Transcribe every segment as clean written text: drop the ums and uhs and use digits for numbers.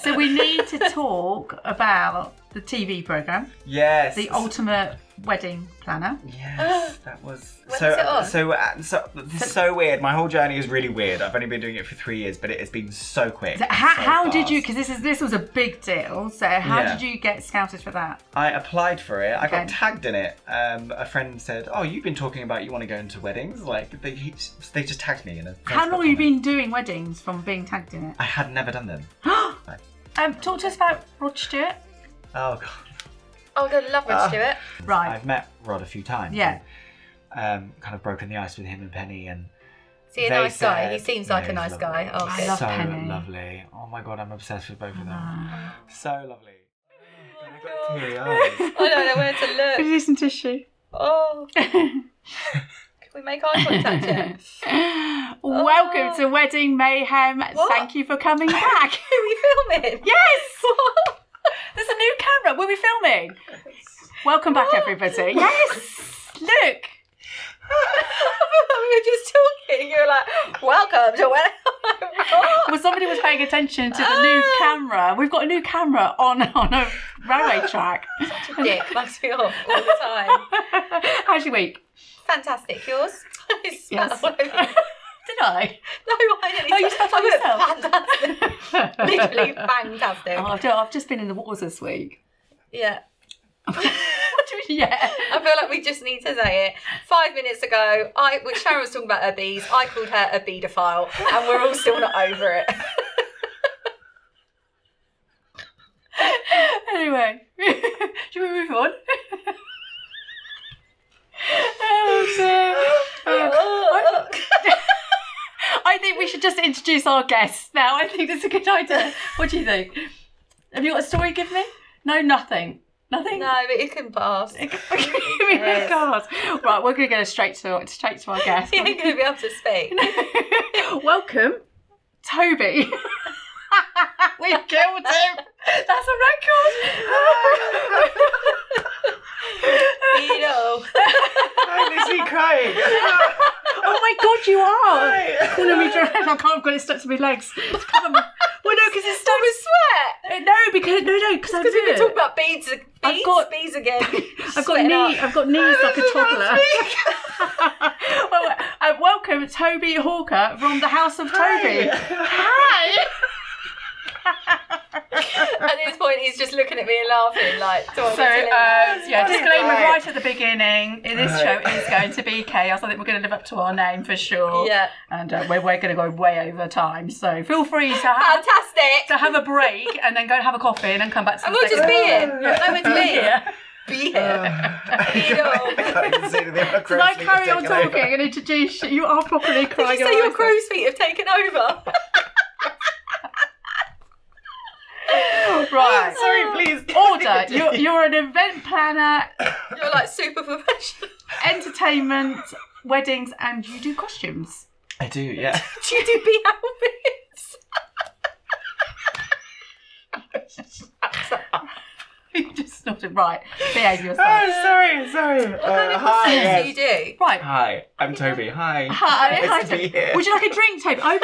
So we need to talk about the TV programme. Yes. The Ultimate Wedding Planner. Yes, that was When was it on? so this is so weird. My whole journey is really weird. I've only been doing it for 3 years, but it has been so quick. So how did you? Because this was a big deal. So how did you get scouted for that? I applied for it. I got tagged in it. A friend said, "Oh, you've been talking about you want to go into weddings." Like they just tagged me in a. How long have you been doing weddings from being tagged in it? I had never done them. Talk to us about Rod Stewart. Oh god. Oh, I love Rod Stewart. Right. I've met Rod a few times. Yeah. And, kind of broken the ice with him and Penny, and Is he a nice guy? He seems like a nice guy. Oh, I love so Penny. lovely. Oh my god, I'm obsessed with both of them. So lovely. Oh Got teary eyes. I don't know where to look. Could you use some tissue? Oh. Can we make eye contact yet? Welcome to Wedding Mayhem. What? Thank you for coming back. Are we filming? Yes! There's a new camera. Were we filming? Welcome back, everybody. Yes! Look! We were just talking. You were like, welcome to Wedding. Well, somebody was paying attention to the new camera. We've got a new camera on a railway track. Dick bugs me off all the time. How's your week? Fantastic. Yours? I smell Yes. all over you. Did I? No, I didn't. Oh, you smelled like yourself? Fantastic. Literally fantastic. Oh, I've just been in the waters this week. Yeah. What do you mean, yeah? I feel like we just need to say it. 5 minutes ago, when Sharon was talking about her bees, I called her a bedophile, and we're all still not over it. Anyway, should we move on? Oh, dear. I think we should just introduce our guests now. I think that's a good idea. What do you think? Have you got a story to give me? No, nothing. Nothing? No, but it can pass. Yes. God. Right, we're going to go straight to our guest. He ain't going to be able to speak. Welcome, Toby. We killed him. That's a record. You know. Is he crying? Oh my God, you are. Calling me drunk. I can't. I've got it stuck to my legs. Well, no, because it's stuck with sweat. No, because I Because we've been do. talking about bees again. I've got knees like a toddler. Well, welcome, Toby Hawker from the House of Toby. Hi. At this point, he's just looking at me and laughing, like. Disclaimer right at the beginning. This show is going to be chaos. I think we're going to live up to our name for sure. Yeah. And we're going to go way over time. So feel free to have a break and then go and have a coffee and then come back to the And we'll just be here. No, it's me. Yeah. Be here. I can't even see anything. Can I carry on talking and introduce you? You are properly crying. Did you say your crow's feet have taken over? Right. Sorry, please. Order. You're an event planner, You're like super professional. entertainment, weddings, and you do costumes. I do, yeah. Do you do bee outfits? You just snorted. Right. Behave yourself. Oh, sorry. What kind of costumes do you do? Right. Hi, I'm Toby. Hi. Hi. Nice to be here. Would you like a drink, Toby? I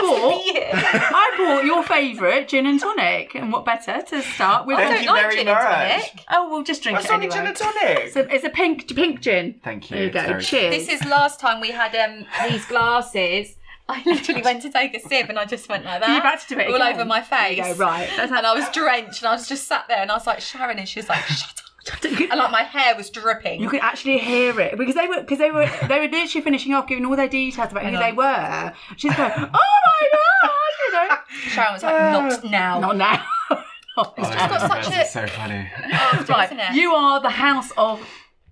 bought your favourite gin and tonic. And what better to start with? Thank I you don't like very gin and much. tonic. Oh, we'll just drink What's it on the anyway. gin and tonic? So it's a pink gin. Thank you. There you go. Very Cheers. This is last time we had these glasses. I literally went to take a sip and I just went like that. You're about to do it all again. over my face. There you go, right. And I was drenched and I was just sat there and I was like, Sharon, and she was like, shut up. And like my hair was dripping. You could actually hear it because they were literally finishing off, giving all their details about who they were. She's going, oh my God, you know. Sharon was like, not now. Not now. Oh, It's just got such a. It's so funny. Right, isn't it? you are the House of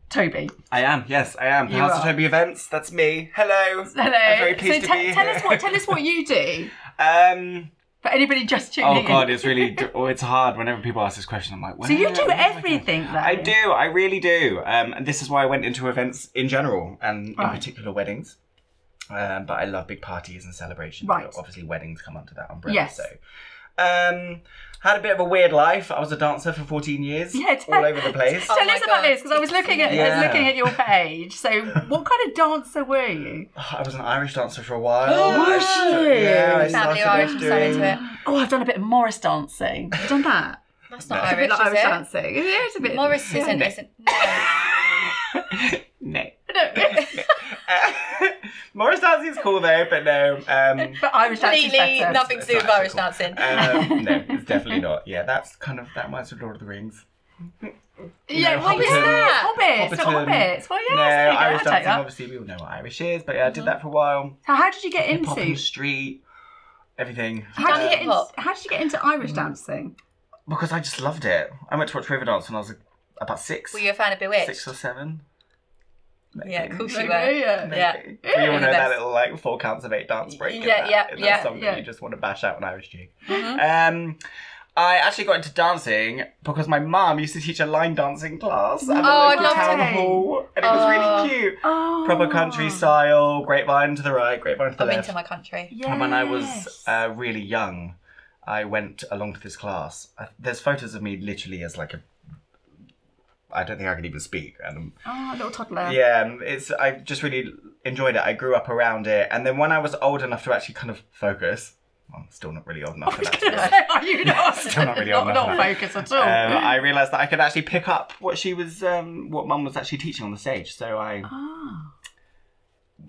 Toby. I am, yes, I am. You House of are. Toby events, that's me. Hello. Hello. I'm very pleased to be tell here. us what you do. For anybody just tuning in. Oh God, it's really, it's hard whenever people ask this question. I'm like, So you do everything though? I do, I really do. And this is why I went into events in general, and in particular weddings. But I love big parties and celebrations. Right. Obviously weddings come under that umbrella. Yes. So Had a bit of a weird life. I was a dancer for 14 years, all over the place. Tell us about this, because I was looking at your page. So, what kind of dancer were you? I was an Irish dancer for a while. Oh, was you? Yeah, I Family started Irish, off I'm so into it. Oh, I've done a bit of Morris dancing. Have you done that? That's not Irish, Like is Irish it? dancing. Yeah, it's a bit. Morris isn't. No. No. Morris dancing is cool though, but no. But Irish dancing is Completely better. nothing to do with Irish dancing. No, it's definitely not. Yeah, that reminds me of Lord of the Rings. Yeah, know, what was Hobbiton. that? Hobbits. Not Hobbiton. Hobbits. Well, yeah, No, there you go, Irish I'll take dancing, that. obviously we all know what Irish is, but yeah, I did that for a while. So how did you get Hip hop on the into? street, everything. How did you get hip hop? into? How did you get into Irish dancing? Because I just loved it. I went to watch Riverdance when I was about 6. Were you a fan of Bewitched? 6 or 7. Maybe. Yeah, of course you Maybe, were. yeah. Maybe. Yeah. We all know The that best. little like 4 counts of 8 dance break. Yeah, in yeah, that song yeah. that you just want to bash out an Irish jig. I actually got into dancing because my mum used to teach a line dancing class at the I local loved town it. hall, and it was really cute. Oh. Proper country style, grapevine to the right, grapevine to the I've been left. to my country. Yes. And when I was really young, I went along to this class. There's photos of me literally as like a... I don't think I can even speak. And Oh, little toddler. yeah, I just really enjoyed it. I grew up around it. And then when I was old enough to actually kind of focus... Well, I'm still not really old enough for that. to be honest. Are you not? Still not really on Not that. focus at all. I realised that I could actually pick up what she was, what Mum was actually teaching on the stage. So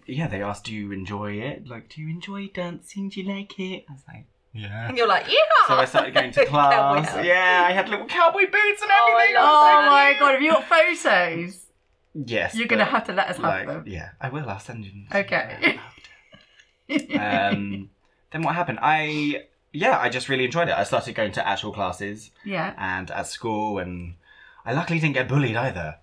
they asked, "Do you enjoy it? Like, do you enjoy dancing? Do you like it?" I was like, "Yeah." And you're like, yeah. So I started going to class. Cowboy hat. Yeah, I had little cowboy boots and Oh, I everything. love Oh that. my god, have you got photos? Yes. You're going to but, have to let us have like, them. yeah, I will. I'll send you. Okay. Then what happened? I just really enjoyed it. I started going to actual classes Yeah. and at school, and I luckily didn't get bullied either.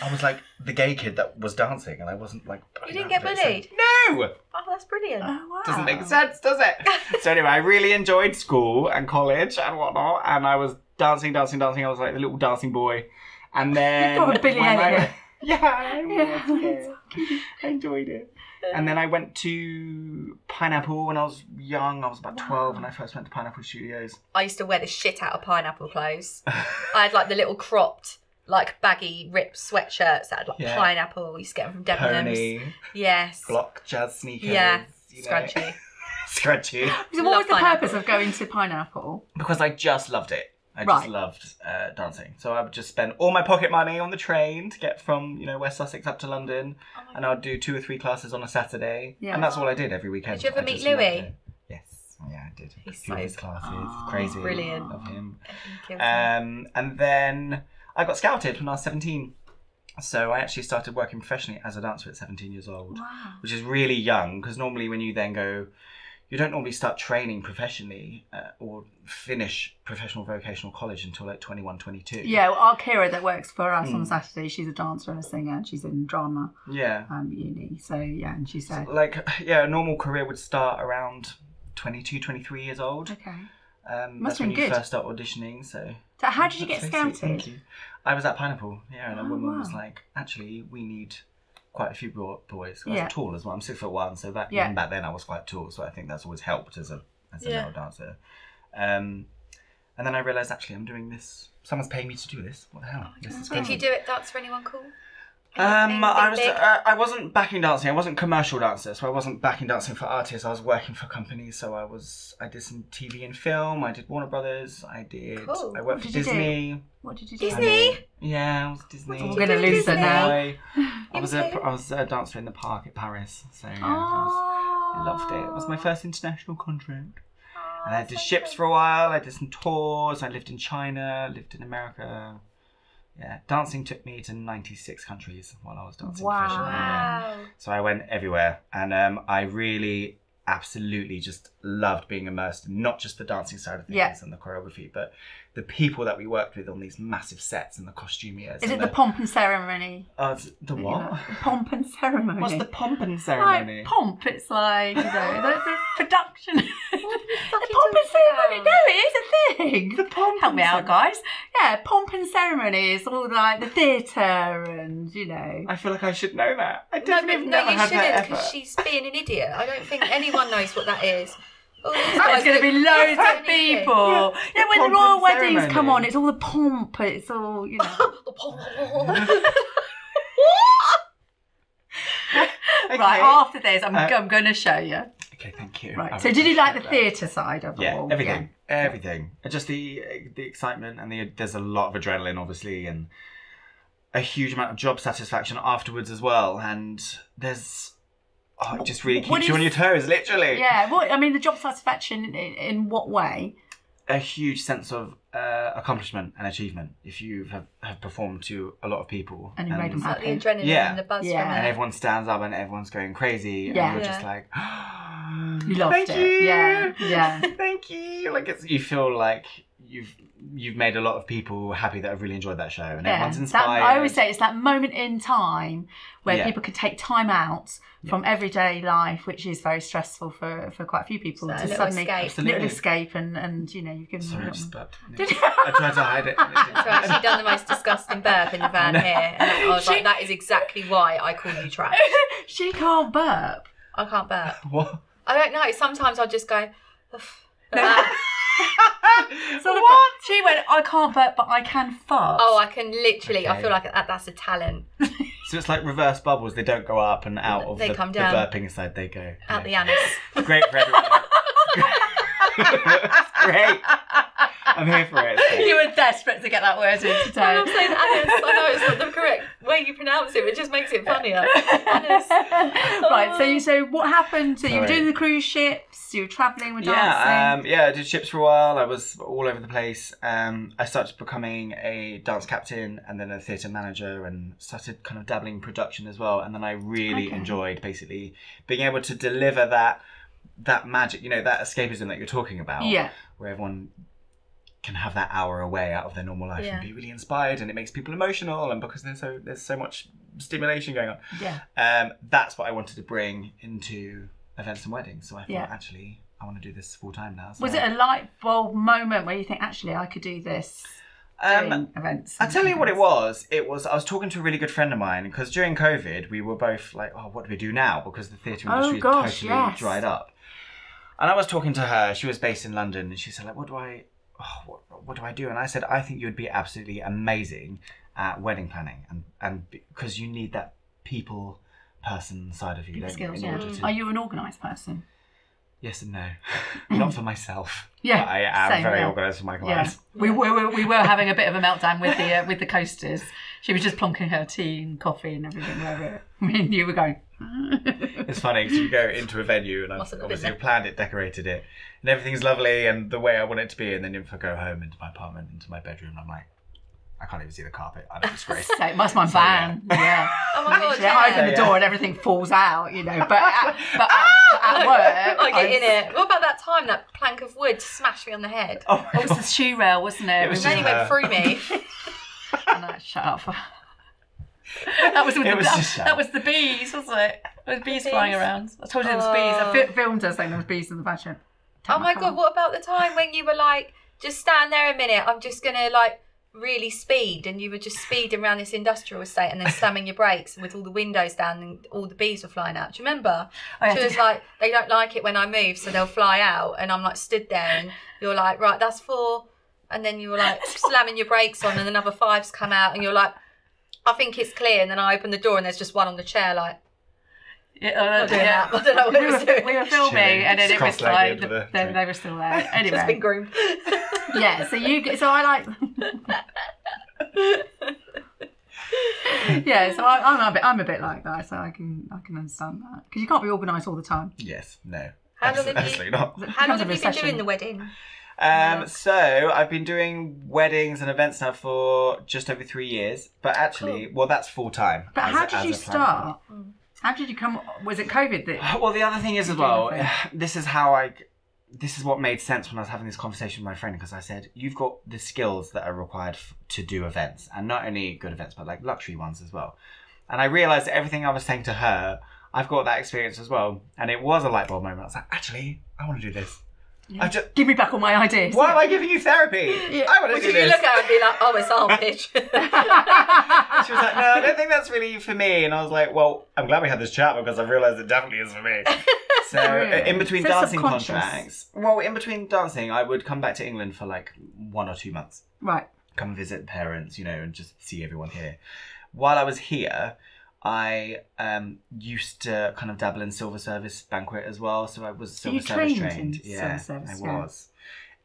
I was like the gay kid that was dancing, and I wasn't like. You didn't get bullied? No, Oh, that's brilliant. Oh, wow. doesn't make sense, does it? So anyway, I really enjoyed school and college and whatnot, and I was dancing. I was like the little dancing boy, and then Oh, Billy when Elliot. I enjoyed it. And then I went to Pineapple when I was young. I was about 12 when I first went to Pineapple Studios. I used to wear the shit out of Pineapple clothes. I had like the little cropped, like baggy, ripped sweatshirts that had like Yeah. pineapple. We used to get them from Debenhams. Pony, Yes. Glock, jazz sneakers. Yeah. you know. Scrunchy. Scrunchy. So what Love was the Pineapple. purpose of going to Pineapple? Because I just loved it. I Right. just loved dancing. So I would just spend all my pocket money on the train to get from, West Sussex up to London. And I would do 2 or 3 classes on a Saturday. Yeah. And that's all I did every weekend. Did you ever I meet just loved Louis? it. Yes. Yeah, I did. He's A few of his so- classes. Crazy. brilliant. Love him. He kills me. And then I got scouted when I was 17. So I actually started working professionally as a dancer at 17 years old. Wow. Which is really young, because normally when you then go... You don't normally start training professionally or finish professional vocational college until like 21, 22. Yeah, well, our Kira that works for us on Saturday, she's a dancer and a singer, and she's in drama Yeah. uni. So, yeah, and she said... A normal career would start around 22, 23 years old. Okay. That's Must when have you been good. first start auditioning, so... So how did you get That's so sweet, scouted? thank you. I was at Pineapple, and a Oh, woman wow. was like, actually, we need quite a few boys. I Yeah. was tall as well. I'm 6'1", so Yeah. even back then I was quite tall, so I think that's always helped as a Yeah. male dancer. And then I realised, actually, I'm doing this. Someone's paying me to do this. What the hell? This is Did crazy. you do it dance for anyone cool? I wasn't backing dancing. I wasn't commercial dancer, so I wasn't backing dancing for artists. I was working for companies, so I did some TV and film. I did Warner Brothers. I Cool. worked What for did you do? Disney. What did you do? Disney? Yeah, I was Disney. We're going to lose her now. I was a dancer in the park at Paris, so yeah, I loved it. It was my first international contract. And I did ships for a while. I did some tours. I lived in China, lived in America. Yeah, dancing took me to 96 countries while I was dancing professionally. Yeah. Wow. So I went everywhere, and I really, absolutely just loved being immersed in not just the dancing side of things Yeah. and the choreography, but the people that we worked with on these massive sets and the costumiers. Is and it the pomp and ceremony? the what? The pomp and ceremony. What's the pomp and ceremony? Like pomp, it's like, the production. The fucking pomp and talking ceremony, about? no, it is a thing. The pomp Help and me out, guys. Yeah, pomp and ceremony is all like the theatre and, I feel like I should know that. I No, definitely but never you had shouldn't, that ever. because she's being an idiot. I don't think anyone knows what that is. There's going to be loads of people. Yeah, when the royal weddings come on, it's all the pomp. It's all, you know. Okay. Right, after this, I'm going to show you. Okay, thank you. Right. So, did you like the theatre side of it all? Everything. Everything. Just the excitement and there's a lot of adrenaline, obviously, and a huge amount of job satisfaction afterwards as well. And there's it just really keeps you on your toes, literally. Yeah. The job satisfaction in what way? A huge sense of accomplishment and achievement if you have performed to a lot of people. And you made them happy. The adrenaline and the buzz from it. And everyone stands up and everyone's going crazy. And you're just like, you loved it. You. Yeah. Thank you. Like you feel like you've made a lot of people happy that have really enjoyed that show, and everyone's inspired. I always say it's that moment in time where people could take time out from everyday life, which is very stressful for quite a few people, to suddenly little escape and you know you can. Sorry, I just burped. I tried to hide it. So I actually done the most disgusting burp in the van here, and I was like, that is exactly why I call you trash. She can't burp. I can't burp. What? I don't know. Sometimes I'll just go. What? She went, I can't burp, but I can fart. Oh, I can literally. Okay. I feel like that's a talent. So it's like reverse bubbles. They don't go up and out of come down. The burping side. They go out the anus. Great for everyone. Great. I'm here for it. So. You were desperate to get that word in today. I'm saying anus. I know it's not the correct way you pronounce it, but it just makes it funnier. Anus. Right. So what happened? So you were doing the cruise ships. You were travelling with dancing. I did ships for a while. I was all over the place. I started becoming a dance captain and then a theatre manager, and started kind of dabbling in production as well. And then I really enjoyed basically being able to deliver that magic, you know, that escapism that you're talking about. Yeah. Where everyone can have that hour away out of their normal life and be really inspired, and it makes people emotional, and because there's so much stimulation going on. Yeah. That's what I wanted to bring into events and weddings. So I thought, actually, I want to do this full time now. So was it a light bulb moment where you think, actually, I could do this? Doing events. I'll tell you what it was. I was talking to a really good friend of mine, because during COVID we were both like, oh, what do we do now? Because the theatre industry totally dried up. And I was talking to her. She was based in London, and she said, like, what do I do? And I said, I think you would be absolutely amazing at wedding planning, and because you need that people person side of you. Skills, Are you an organised person? Yes and no. Not for myself. Yeah, but I am very organised for my clients. Yeah. We were having a bit of a meltdown with the coasters. She was just plonking her tea and coffee and everything wherever. I mean, you were going. It's funny because you go into a venue and I've obviously planned it, decorated it, and everything's lovely and the way I want it to be. And then if I go home into my apartment, into my bedroom, I'm like, I can't even see the carpet. I'm disgraced. That's my van. Yeah. Oh my god! I open the door and everything falls out, you know. But at work, I get in it. What about that time that plank of wood smashed me on the head? Oh, it was the shoe rail, wasn't it? It only went through me. No, shut up. That was the bees, wasn't it? There was bees flying around. I told you there was bees. I filmed her saying there was bees in the fashion. Oh my god! What about the time when you were like, just stand there a minute? I'm just gonna like really speed, and you were just speeding around this industrial estate and then slamming your brakes with all the windows down and all the bees were flying out. Do you remember? She was like, they don't like it when I move, so they'll fly out, and I'm like stood there, and you're like, right, that's 4, and then you were like slamming your brakes on, and another 5's come out, and you're like, I think it's clear, and then I open the door and there's just one on the chair, like. I don't know what it was doing. We were filming, and then it was like they were still there. Anyway, just been groomed. Yeah, so I like. Yeah, so I'm a bit like that, so I can understand that, because you can't be organised all the time. Yes, no, How long have you been doing the wedding? So I've been doing weddings and events now for just over 3 years, but actually, well, that's full time. But how did you start? How did you come? Was it COVID that? Well, the other thing is as well. This is what made sense when I was having this conversation with my friend, because I said, you've got the skills that are required to do events, and not only good events, but like luxury ones as well. And I realised that everything I was saying to her, I've got that experience as well. And it was a light bulb moment. I was like, actually, I want to do this. Yeah. Give me back all my ideas. Why am I giving you therapy? Yeah. I want to do this. You look at her and be like, oh, it's all pitch. She was like, no, I don't think that's really for me. And I was like, well, I'm glad we had this chat, because I realised it definitely is for me. So in between dancing contracts, in between dancing, I would come back to England for like 1 or 2 months. Right. Come and visit parents, and just see everyone here. While I was here, I used to kind of dabble in silver service banquet as well. So I was silver service trained. Silver service, I was.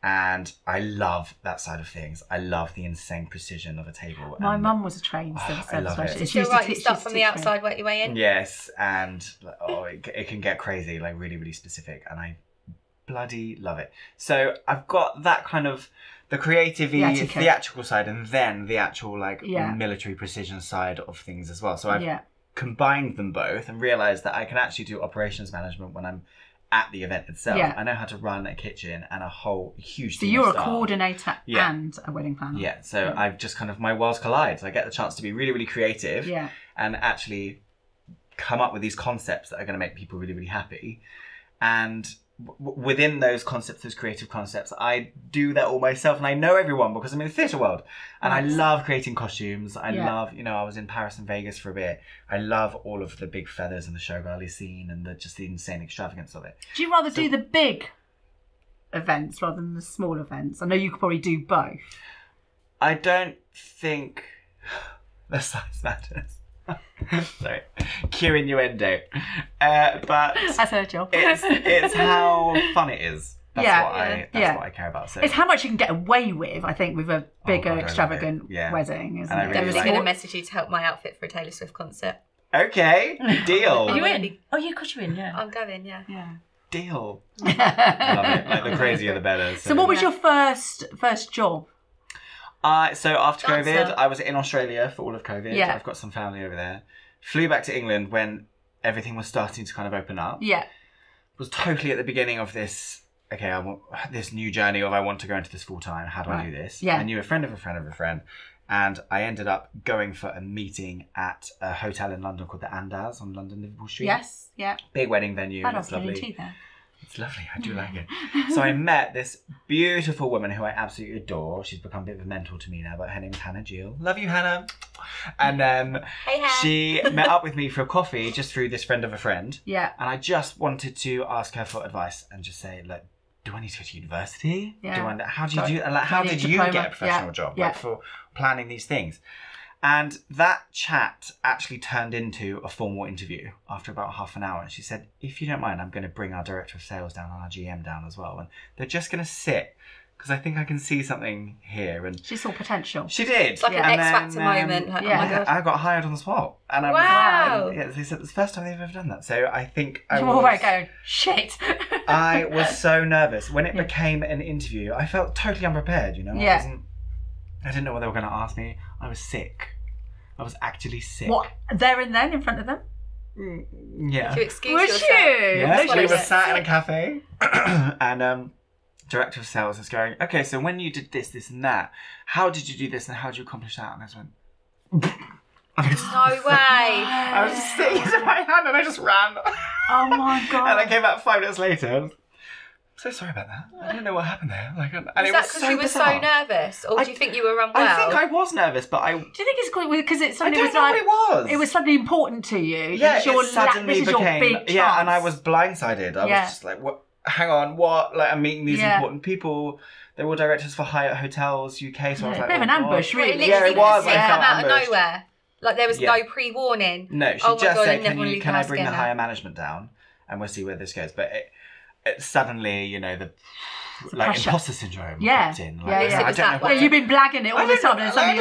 And I love that side of things. I love the insane precision of a table. My mum was a trained silver service trained. It's all right, you start from the outside, work your way in? Yes, and it can get crazy, like really, really specific. And I bloody love it. So I've got that kind of the creative theatrical side, and then the actual military precision side of things as well. So I've combined them both and realised that I can actually do operations management when I'm at the event itself. Yeah. I know how to run a kitchen and a whole huge team. So you're a coordinator and a wedding planner. Yeah. So I've just kind of, my worlds collide. So I get the chance to be really, really creative and actually come up with these concepts that are going to make people really, really happy. And within those concepts, those creative concepts, I do that all myself, and I know everyone because I'm in the theatre world, and I love creating costumes. I love, I was in Paris and Vegas for a bit. I love all of the big feathers and the showgirly scene and just the insane extravagance of it. Do you rather do the big events rather than the small events? I know you could probably do both. I don't think the size matters. Sorry, cue innuendo. But that's her job. It's how fun it is. That's what I care about. So it's how much you can get away with, I think, with a bigger, extravagant wedding. Isn't it? I'm going to message you to help my outfit for a Taylor Swift concert. Okay, deal. Are you in? Oh, yeah, of course you're in. Yeah, I'm going. Yeah. Deal. Love it. Like the crazier the better. So what was your first job? So after COVID, I was in Australia for all of COVID. Yeah. I've got some family over there. Flew back to England when everything was starting to kind of open up. Yeah. Was totally at the beginning of this, I want this new journey of I want to go into this full time. How do I do this? Yeah. I knew a friend of a friend of a friend. And I ended up going for a meeting at a hotel in London called the Andaz on London Liverpool Street. Yes, yeah. Big wedding venue. It's lovely. Tea there. It's lovely. I do like it. So I met this beautiful woman who I absolutely adore. She's become a bit of a mentor to me now, but her name's Hannah Gill. Love you, Hannah. And she met up with me for a coffee just through this friend of a friend. Yeah. And I just wanted to ask her for advice and just say, look, do I need to go to university? Yeah. How do you do? Like, how did you get a professional job for planning these things? And that chat actually turned into a formal interview after about half an hour. And she said, if you don't mind, I'm going to bring our director of sales down and our GM down as well. And they're just going to sit because I think I can see something here. And she saw potential. She did. It's like an X Factor moment. Like, oh my God. I got hired on the spot. And wow. They said it's the first time they've ever done that. So I think I was... Right, going, shit. I was so nervous. When it became an interview, I felt totally unprepared, Yeah. I didn't know what they were going to ask me. I was sick. I was actually sick. What? There and then in front of them? Yeah. Did you excuse yourself? Yeah, we were sat in a cafe and director of sales was going, okay, so when you did this, this and that, how did you do this and how did you accomplish that? And I just went... No way. I was just sitting in my hand and I just ran. Oh my God. And I came back 5 minutes later. So sorry about that. I don't know what happened there. And was that because you were so nervous, or do you think you were unwell? I think I was nervous, but I. Do you think it's because it's something? I don't know what it was. It was something important to you. Yeah, it suddenly became. Your big chance. Yeah, and I was blindsided. I was just like, "What? Hang on, what?" Like I'm meeting these important people. They were directors for Hyatt Hotels UK, so I was like, a bit of an ambush, really. Yeah, it was. It came out of nowhere. Like there was no pre-warning. No, she just said, "Can I bring the higher management down, and we'll see where this goes." But it suddenly, the imposter syndrome kicked in. I don't know. You've been blagging it all the time, and suddenly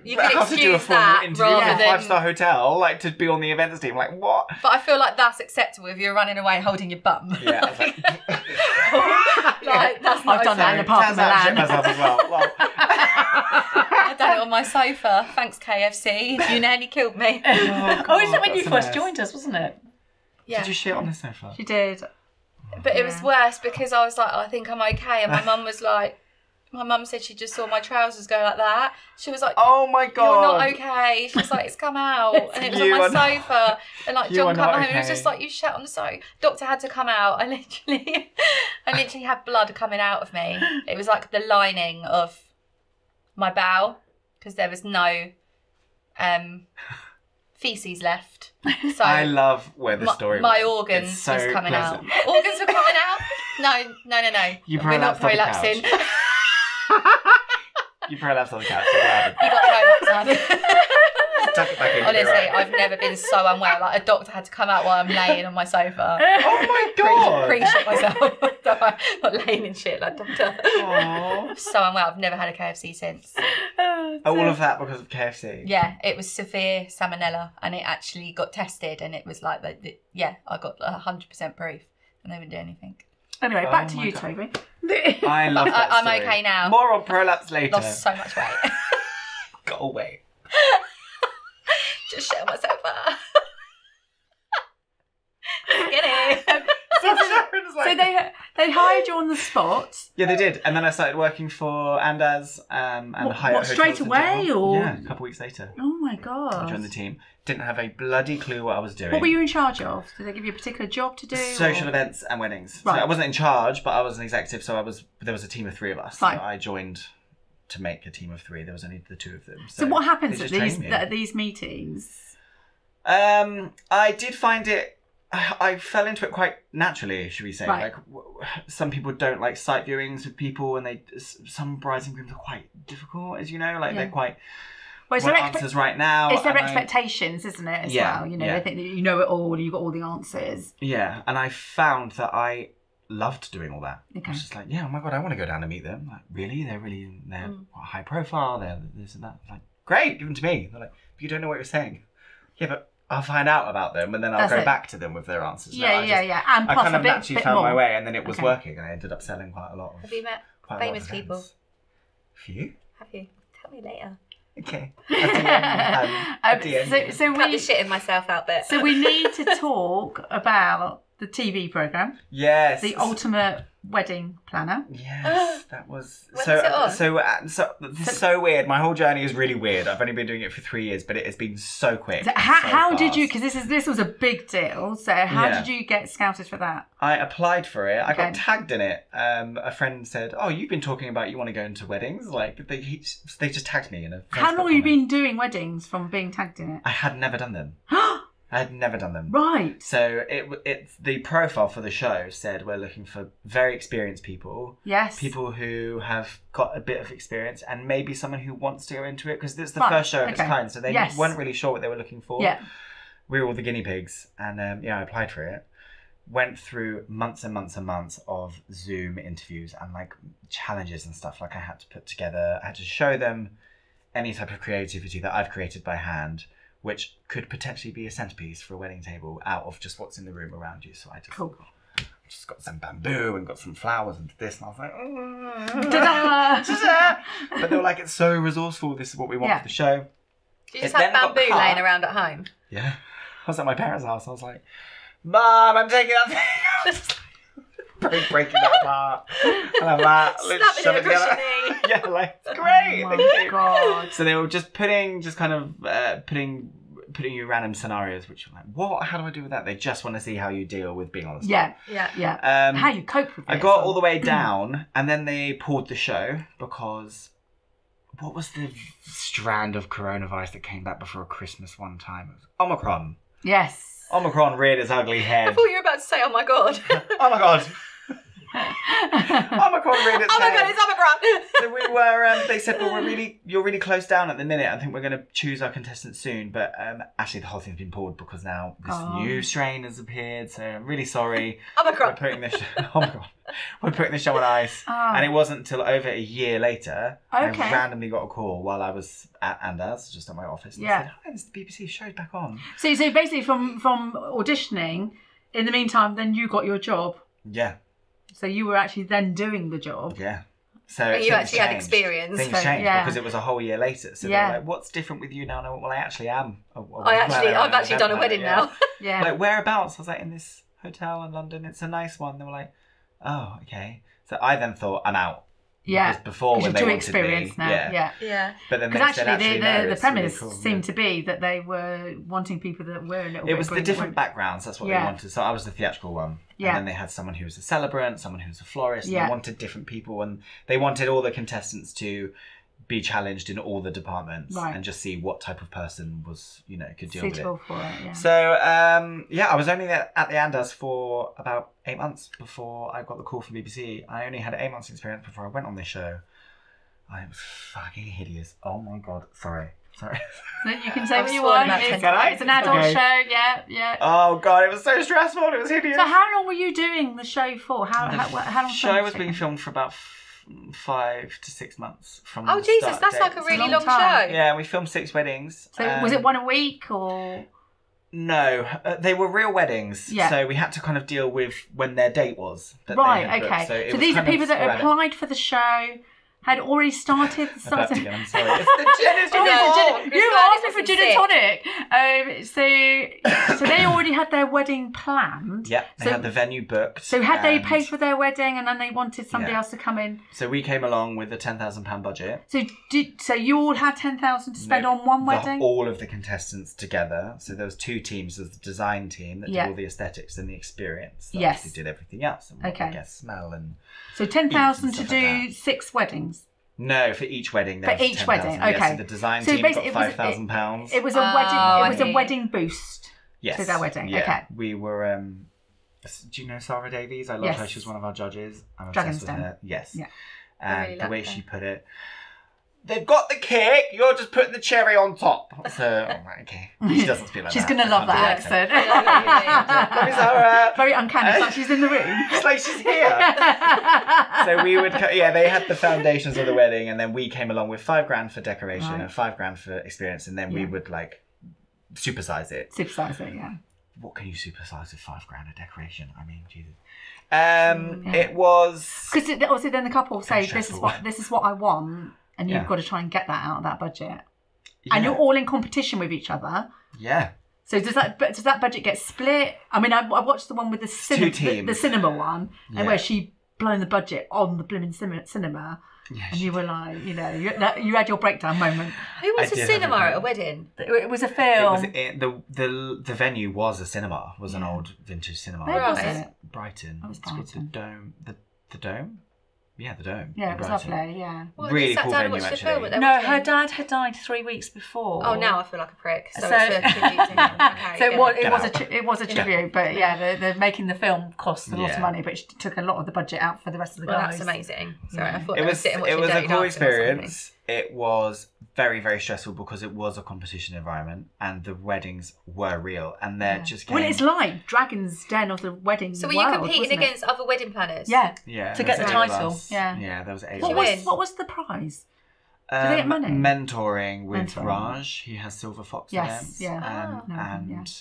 you can excuse that rather than a 5-star hotel, to be on the events team. Like what? But I feel like that's acceptable if you're running away holding your bum. Yeah, I was that's not. I've done that in the park of Milan. Myself as well. I've done it on my sofa. Thanks, KFC. You nearly killed me. Oh, isn't it when you first joined us, wasn't it? Yeah. Did you shit on the sofa? She did. But it was worse because I was like, I think I'm okay. And my mum was like, my mum said she just saw my trousers go like that. She was like, oh my God. You're not okay. She was like, it's come out. And it was on my sofa. And John came home and he was just like, you shat on the sofa. Doctor had to come out. I literally had blood coming out of me. It was like the lining of my bowel because there was no feces left. So I love where the story my went. organs It's so was coming pleasant. out. Organs were coming out? No. We're not prolapsing. You prolapsed on the couch. What happened? You got prolapsed. Tuck it back in. Honestly, I've never been so unwell. Like a doctor had to come out while I'm laying on my sofa. Oh my god! Pre-shit myself. Not laying in shit like doctor. Aww. So unwell. I've never had a KFC since. All of that because of KFC? Yeah, it was severe salmonella, and it actually got tested, and it was like, I got 100% proof, and they wouldn't do anything. Anyway, back to you, God. Toby. I love that I'm story. okay now. More on prolapse later. Lost so much weight. Got away. Just shit on myself. Skinny. So they hired you on the spot. Yeah, they did, and then I started working for Andaz and Hyatt straight away, or yeah, a couple of weeks later. Oh my god! I joined the team. Didn't have a bloody clue what I was doing. What were you in charge of? Did they give you a particular job to do? Social events and weddings. Right. So I wasn't in charge, but I was an executive. So there was a team of 3 of us. Fine. So I joined to make a team of 3. There was only the 2 of them. So what happens at these meetings? I did find it. I fell into it quite naturally, should we say? Right. Like some people don't like site viewings with people, and some brides and grooms are quite difficult, as you know. Like they're quite. Well, what answers right now? It's their expectations, isn't it? As well, you know, they think that you know it all, you've got all the answers. Yeah, and I found that I loved doing all that. Okay. I was just like, yeah, oh my god, I want to go down and meet them. Like, really? They're high profile. They're this and that. Like, great, give them to me. They're like, but you don't know what you're saying. Yeah, but I'll find out about them, and then I'll go back to them with their answers. Yeah. And I plus kind of naturally found my way, and then it was Okay. working, and I ended up selling quite a lot. Have you met famous people? Few? Have you? Tell me later. Okay. So Cut the shit in myself out bit. So we need to talk about the TV programme. Yes. The Ultimate Wedding Planner. Yes, that was When was it on? so this is so weird. My whole journey is really weird. I've only been doing it for 3 years, but it has been so quick. So how did you? Because this was a big deal. So how did you get scouted for that? I applied for it. I got tagged in it. A friend said, "Oh, you've been talking about you want to go into weddings." Like they just tagged me in a. How long have you been doing weddings from being tagged in it? I had never done them. I had never done them. Right. So it's the profile for the show said we're looking for very experienced people. Yes. People who have got a bit of experience and maybe someone who wants to go into it because it's the first show of its kind. So they weren't really sure what they were looking for. Yeah. We were all the guinea pigs, and I applied for it. Went through months and months and months of Zoom interviews and like challenges and stuff like I had to put together. I had to show them any type of creativity that I've created by hand, which could potentially be a centerpiece for a wedding table out of just what's in the room around you. So I just got some bamboo and got some flowers and this, and I was like, ta-da! But they were like, it's so resourceful. This is what we want for the show. Did you just have bamboo laying around at home? Yeah. I was at my parents' house. I was like, Mom, I'm taking that thing. Breaking that apart. And I'm like, let's shove it together. Yeah, like, it's great. Oh my God. So they were just putting you in random scenarios, which you're like, what? How do I do with that? They just want to see how you deal with being on the spot. Yeah. How you cope with it. I got all the way down, and then they pulled the show because what was the strand of coronavirus that came back before Christmas one time? It was Omicron. Yes. Omicron reared its ugly head. I thought you were about to say, oh my God. Oh my God. Omicron reared its head. Oh my God, it's Omicron. So we were, they said, well, you're really close down at the minute. I think we're going to choose our contestants soon. But actually the whole thing's been pulled because now this new strain has appeared. So I'm really sorry. Omicron. We're putting this we're putting the show on ice. And it wasn't until over a year later, I randomly got a call while I was at Andaz, just at my office. And they said, oh, it's the BBC show's back on. So basically from auditioning, in the meantime, then you got your job. Yeah. So you were actually then doing the job. Yeah. So you actually had experience. Things changed because it was a whole year later. So they're like, what's different with you now? No, well, I actually am. I've actually done a wedding now. Yeah. Like, whereabouts? I was like, in this hotel in London. It's a nice one. They were like, oh, okay. So I then thought, I'm out. Yeah. Because before when they too wanted experienced me, now. Yeah. But then because actually the premise seemed to be that they were wanting people that were a little bit. It was the different backgrounds. That's what they wanted. So I was the theatrical one. Yeah. And then they had someone who was a celebrant, someone who was a florist. And they wanted different people, and they wanted all the contestants to be challenged in all the departments and just see what type of person was, could deal suitable with it. For it, yeah. So, I was only at the Andaz for about 8 months before I got the call from BBC. I only had 8 months experience before I went on this show. I was fucking hideous. Oh my God. Sorry. You can say what you want. It's an adult show. Yeah. Oh God, it was so stressful. It was hideous. So how long were you doing the show for? How long? The show was being filmed for about 5 to 6 months from. Oh Jesus, that's like a really long show. Yeah, we filmed 6 weddings. So was it one a week or? No, they were real weddings. Yeah. So we had to kind of deal with when their date was. Right. Okay. So these are people that applied for the show. Had already started. I'm sorry. It's the gin is you asked me for gin and tonic. So they already had their wedding planned. Yeah, they had the venue booked. So had they paid for their wedding and then they wanted somebody else to come in? So we came along with a £10,000 budget. So you all had $10,000 to spend on one wedding? All of the contestants together. So there was 2 teams. There was the design team that did all the aesthetics and the experience. Yes. They did everything else. And what the guests smell and. So $10,000 to do 6 weddings. No, for each wedding. For each wedding, okay. Yeah, so the design team got £5,000. It was a wedding. It was a wedding boost. Yes. To their wedding. Yeah. Okay. We were. Do you know Sarah Davies? I loved her. She was one of our judges. I'm obsessed with her. Yes. Yeah. And really the way she put it. They've got the cake, you're just putting the cherry on top. So, okay. She doesn't speak like she's that. She's going to love that accent. Love you, Sarah. Very uncanny. It's like she's in the room. It's like she's here. So we would, they had the foundations of the wedding, and then we came along with $5,000 for decoration and $5,000 for experience, and then we would supersize it. Supersize it, yeah. What can you supersize with $5,000 of decoration? I mean, Jesus. It was because obviously then the couple say this is what I want. And you've got to try and get that out of that budget. Yeah. And you're all in competition with each other. Yeah. So does that budget get split? I mean, I watched the one with the cinema one, and where she blown the budget on the blooming cinema. Yeah, and you were like, you had your breakdown moment. Who was a cinema at a wedding? It was a film. The venue was a cinema. Was an old vintage cinema. Where was it? Brighton. It was Brighton. The Dome. Yeah, the Dome. Yeah, it was lovely, yeah. Well, really cool venue, actually. No, her dad had died 3 weeks before. Oh, now I feel like a prick. So it was a tribute, but they're making the film cost a lot of money, but she took a lot of the budget out for the rest of the guys. Well, that's amazing. Sorry, I thought it was a cool experience. It was very, very stressful because it was a competition environment and the weddings were real and they're just getting... Well, it's like Dragon's Den of the wedding So were you competing against other wedding planners? Yeah. To get the title. Yeah. Yeah, there was 8 of us. What was the prize? Did they get money? Mentoring with Raj. He has Silver Fox events. Yeah. And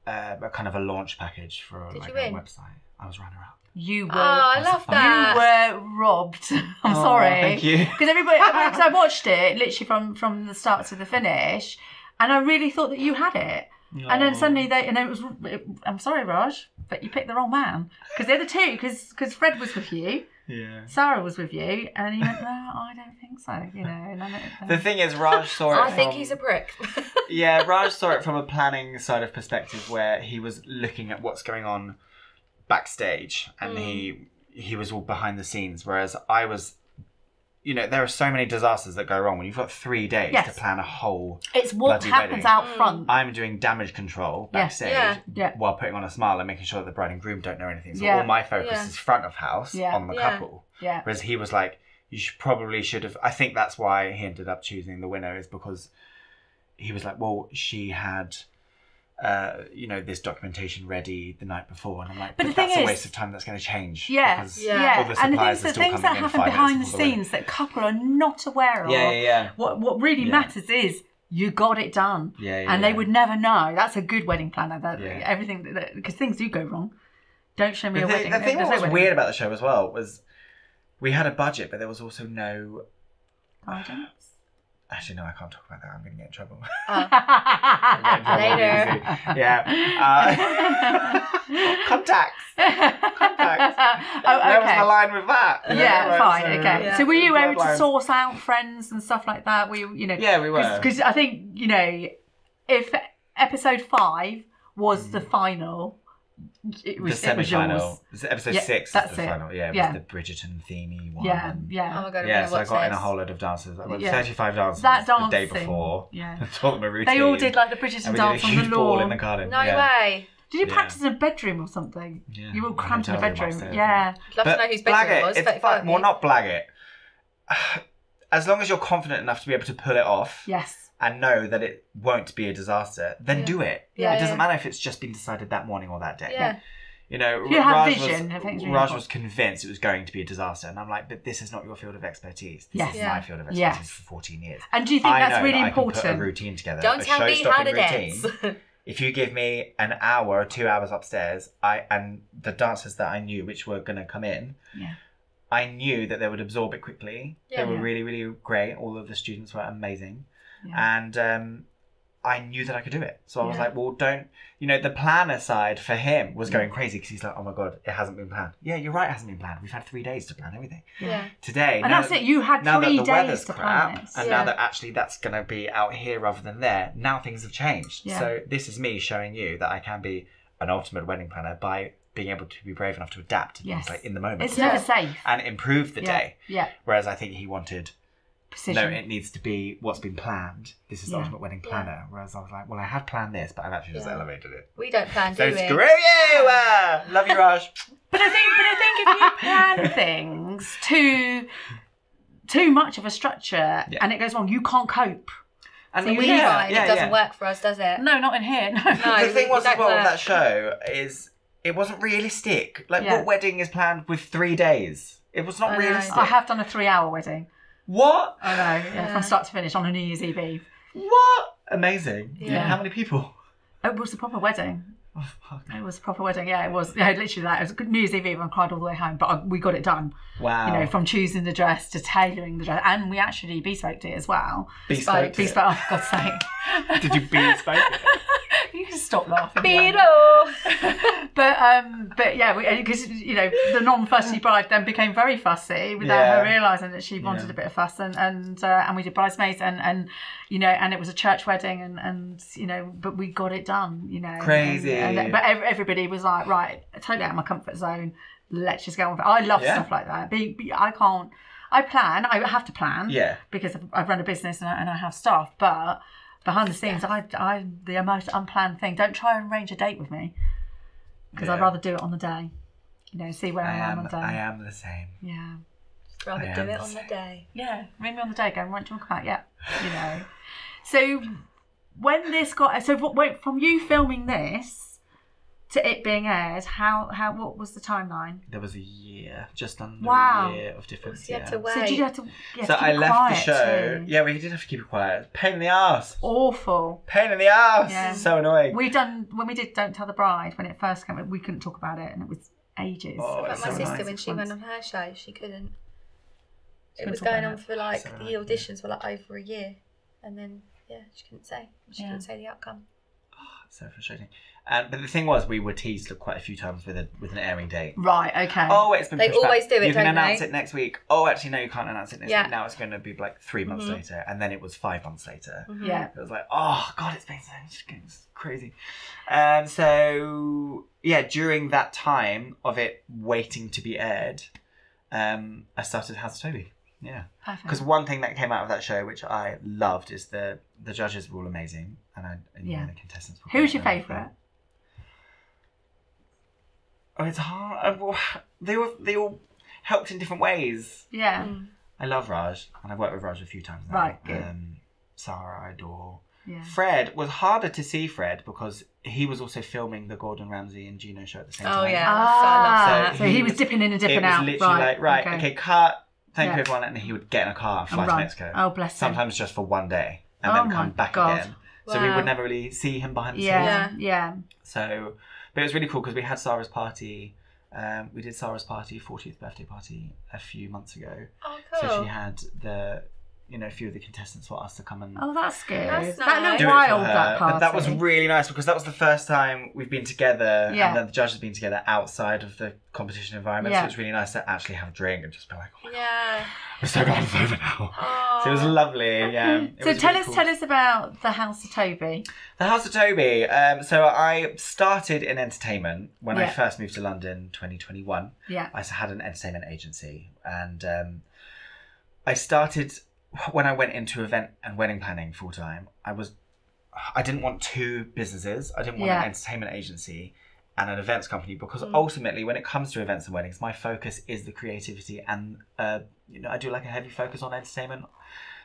a kind of a launch package for a website. I was runner-up. You were. Oh, I love that. You were robbed. I'm sorry. Thank you. Because because I watched it literally from the start to the finish, and I really thought that you had it. Oh. And then suddenly I'm sorry, Raj, but you picked the wrong man. Because the other two, because Fred was with you. Yeah. Sarah was with you, and you went, no, I don't think so. The thing is, Raj saw it. I think he's a prick. Yeah, Raj saw it from a planning side of perspective, where he was looking at what's going on backstage, and he was all behind the scenes, whereas I was, there are so many disasters that go wrong when you've got 3 days to plan a whole it's what happens wedding. Out front. I'm doing damage control backstage while putting on a smile and making sure that the bride and groom don't know anything, so all my focus is front of house on the couple, whereas he was like, you should have. I think that's why he ended up choosing the winner, is because he was like, well, she had this documentation ready the night before, and I'm like, but that's a waste of time. That's going to change. All the suppliers and the things that happen behind the scenes that couple are not aware of. What really matters is you got it done. And they would never know. That's a good wedding planner. Everything because things do go wrong. Don't show me a wedding. The thing that was weird about the show as well was we had a budget, but there was also no guidance. Actually, no, I can't talk about that. I'm going to get in trouble. Later. Contacts. Oh, okay. Where was the line with that? Yeah, fine. Okay. So were you able to source out friends and stuff like that? Yeah, we were. Because I think, if episode 5 was the final, it was the semi-final. yours. It was episode 6. That's the final. Yeah, it was the Bridgerton themey one. Yeah. Oh my god! Yeah, so I got in a whole load of dances. I got 35 dances the day before. Yeah. Taught them a routine. They all did like the Bridgerton dance on the lawn. Ball in the garden. No way. Did you practice in a bedroom or something? Yeah. You were all cramped in a bedroom. Yeah. I'd love to know whose bedroom it was. It's fun. Well, not blag it. As long as you're confident enough to be able to pull it off. Yes. And know that it won't be a disaster, then do it. It doesn't matter if it's just been decided that morning or that day. Yeah. You know, Raj was convinced it was going to be a disaster. And I'm like, but this is not your field of expertise. This is my field of expertise for 14 years. And do you think that's really important? I can put a routine together. Don't tell me how to dance. If you give me an hour or 2 hours upstairs, and the dancers that I knew which were going to come in, I knew that they would absorb it quickly. They were really, really great. All of the students were amazing. And I knew that I could do it. So I was like, well, the planner side for him was going crazy because he's like, oh my God, it hasn't been planned. Yeah, you're right, it hasn't been planned. We've had 3 days to plan everything. Yeah. Today. And that's it, you had 3 days to plan this. And now that actually that's going to be out here rather than there, now things have changed. Yeah. So this is me showing you that I can be an ultimate wedding planner by being able to be brave enough to adapt to things like in the moment. It's never safe. And improve the day. Yeah. Whereas I think he wanted... Precision. No, it needs to be what's been planned. This is the ultimate wedding planner. Whereas I was like, well, I have planned this, but I've actually just elevated it. We don't plan, do we? So screw you! Love you, Raj. But I think if you plan things too much of a structure and it goes wrong, you can't cope. And so we tried. It doesn't work for us, does it? No, not in here. No. The thing was as well with that show is it wasn't realistic. Like what wedding is planned with 3 days? It was not realistic. I have done a 3-hour wedding. What? I know, from start to finish on a New Year's Eve. What? Amazing. Yeah. How many people? It was a proper wedding. Oh, fuck. It was a proper wedding, it was. Yeah, literally that. It was New Year's Eve and cried all the way home, but we got it done. Wow. You know, from choosing the dress to tailoring the dress. And we actually bespoke it as well. Bespoke it? Oh, for God's sake. Did you bespoke it? You can stop laughing. But yeah, because the non-fussy bride then became very fussy without her realising that she wanted a bit of fuss, and we did bridesmaids and it was a church wedding and but we got it done. Crazy. But everybody was like, right, totally out of my comfort zone. Let's just go on. I love stuff like that. I can't. I plan. I have to plan. Yeah. Because I've run a business and I have staff, but. Behind the scenes, the most unplanned thing. Don't try and arrange a date with me because I'd rather do it on the day. See where I am on the day. I am the same. Yeah. Rather do it on the day. Yeah, ring me on the day. Go, right, do you want to come out? Yeah. So when this from you filming this to it being aired, what was the timeline? There was a year, just under a year of difference. So you had to wait. So did you have to? So I left the show. Too? Yeah, we did have to keep it quiet. Pain in the ass. Awful. Pain in the ass. Yeah. So annoying. When we did Don't Tell the Bride when it first came, we couldn't talk about it, and it was ages. But my sister, when she went on her show, she couldn't. It was going on for the auditions were over a year, and then she couldn't say. She couldn't say the outcome. Oh, it's so frustrating. But the thing was, we were teased quite a few times with an airing date. Right. Okay. Oh, it's been pushed back. They always do it. You can announce it next week. Oh, actually, no, you can't announce it next week. Now it's going to be 3 months later, and then it was 5 months later. Mm-hmm. Yeah. It was like, oh God, it's been it's crazy. And so during that time of it waiting to be aired, I started House of Toby. Yeah. Because one thing that came out of that show, which I loved, is the judges were all amazing, and the contestants were. Who's your favourite? Oh, it's hard. They all helped in different ways. Yeah. I love Raj, and I've worked with Raj a few times now. Right. Good. Sarah, I adore. Yeah. Fred was harder to see. Fred because he was also filming the Gordon Ramsay and Gino show at the same time. Oh yeah. So he was dipping in and dipping out. It was literally okay, cut. Thank you everyone, and he would get in a car and fly to Mexico. Oh bless him. Sometimes just for one day, and then come back again. So we would never really see him behind the scenes. Yeah. So. But it was really cool because we had Sarah's party. We did Sarah's party, 40th birthday party, a few months ago. Oh, cool. So she had a few of the contestants were asked to come and. Oh, that's good. That's That nice. looked wild, that party. But that was really nice because that was the first time we've been together, and then the judges have been together outside of the competition environment. So it's really nice to actually have a drink and just be like, oh my God, I'm so glad it's over now. Oh. So it was lovely. Yeah. So tell us about the House of Toby. The House of Toby. So I started in entertainment when I first moved to London, 2021. Yeah. I had an entertainment agency, and I started. When I went into event and wedding planning full time, I didn't want two businesses. I didn't want an entertainment agency and an events company because ultimately, when it comes to events and weddings, my focus is the creativity and I do like a heavy focus on entertainment.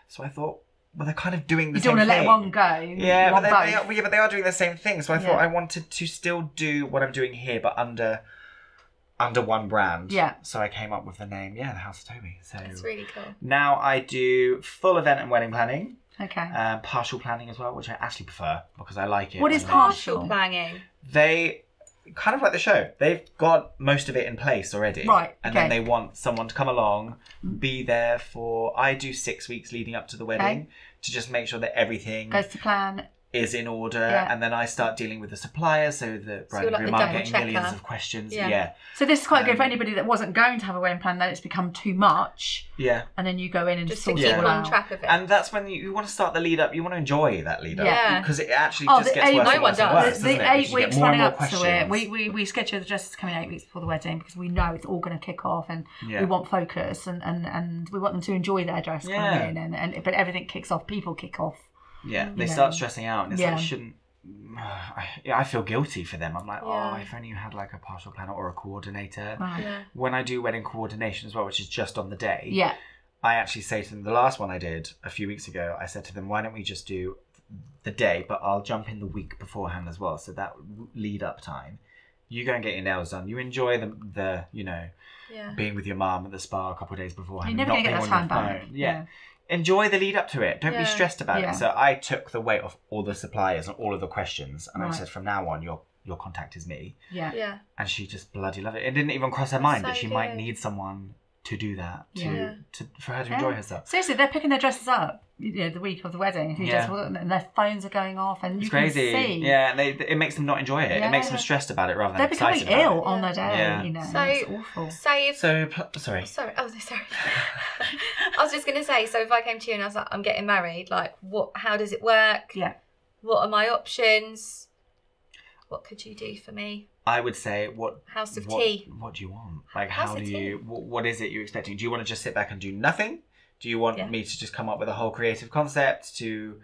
So I thought, well, they're kind of doing the same thing. You don't want to let one go. Yeah, but they are doing the same thing. So I thought I wanted to still do what I'm doing here, but under one brand. Yeah. So I came up with the name, the House of Toby. So that's really cool. Now I do full event and wedding planning. Okay. Partial planning as well, which I actually prefer because I like it. What is partial planning? They kind of like the show. They've got most of it in place already. Right. And then they want someone to come along, be there for, I do 6 weeks leading up to the wedding to just make sure that everything goes to plan. Is in order, and then I start dealing with the suppliers, so the bride and groom aren't getting millions of questions. Yeah. So this is quite good for anybody that wasn't going to have a wedding plan, that it's become too much. Yeah. And then you go in and just sort to keep on track of it. And that's when you want to start the lead up. You want to enjoy that lead up. Yeah. Because it actually just gets worse and worse and worse. The 8 weeks running up to it, we schedule the dresses coming 8 weeks before the wedding because we know it's all going to kick off and we want focus and we want them to enjoy their dress coming in. But everything kicks off. People kick off. Yeah. They start stressing out and it's like, shouldn't. I feel guilty for them. I'm like, if only you had like a partial planner or a coordinator. Right. Yeah. When I do wedding coordination as well, which is just on the day, I actually say to them, the last one I did a few weeks ago, I said to them, why don't we just do the day, but I'll jump in the week beforehand as well. So that lead up time, you go and get your nails done. You enjoy the being with your mum at the spa a couple of days beforehand. You're never going to get that time back. Yeah. Enjoy the lead up to it. Don't be stressed about it. So I took the weight off all the suppliers and all of the questions, and I said, from now on, your contact is me. Yeah. And she just bloody loved it. It didn't even cross her mind that she might need someone to do that for her to enjoy herself. Seriously, they're picking their dresses up, the week of the wedding, and their phones are going off, and it's you crazy. Can see. Yeah, and it makes them not enjoy it. It makes them stressed about it rather than excited about it. They're becoming ill on their day. So it's awful. Sorry. Oh, sorry. I was just going to say, so if I came to you and I was like, I'm getting married, like, how does it work? Yeah. What are my options? What could you do for me? I would say, House of Tea. What do you want? Like, what is it you're expecting? Do you want to just sit back and do nothing? Do you want me to just come up with a whole creative concept to,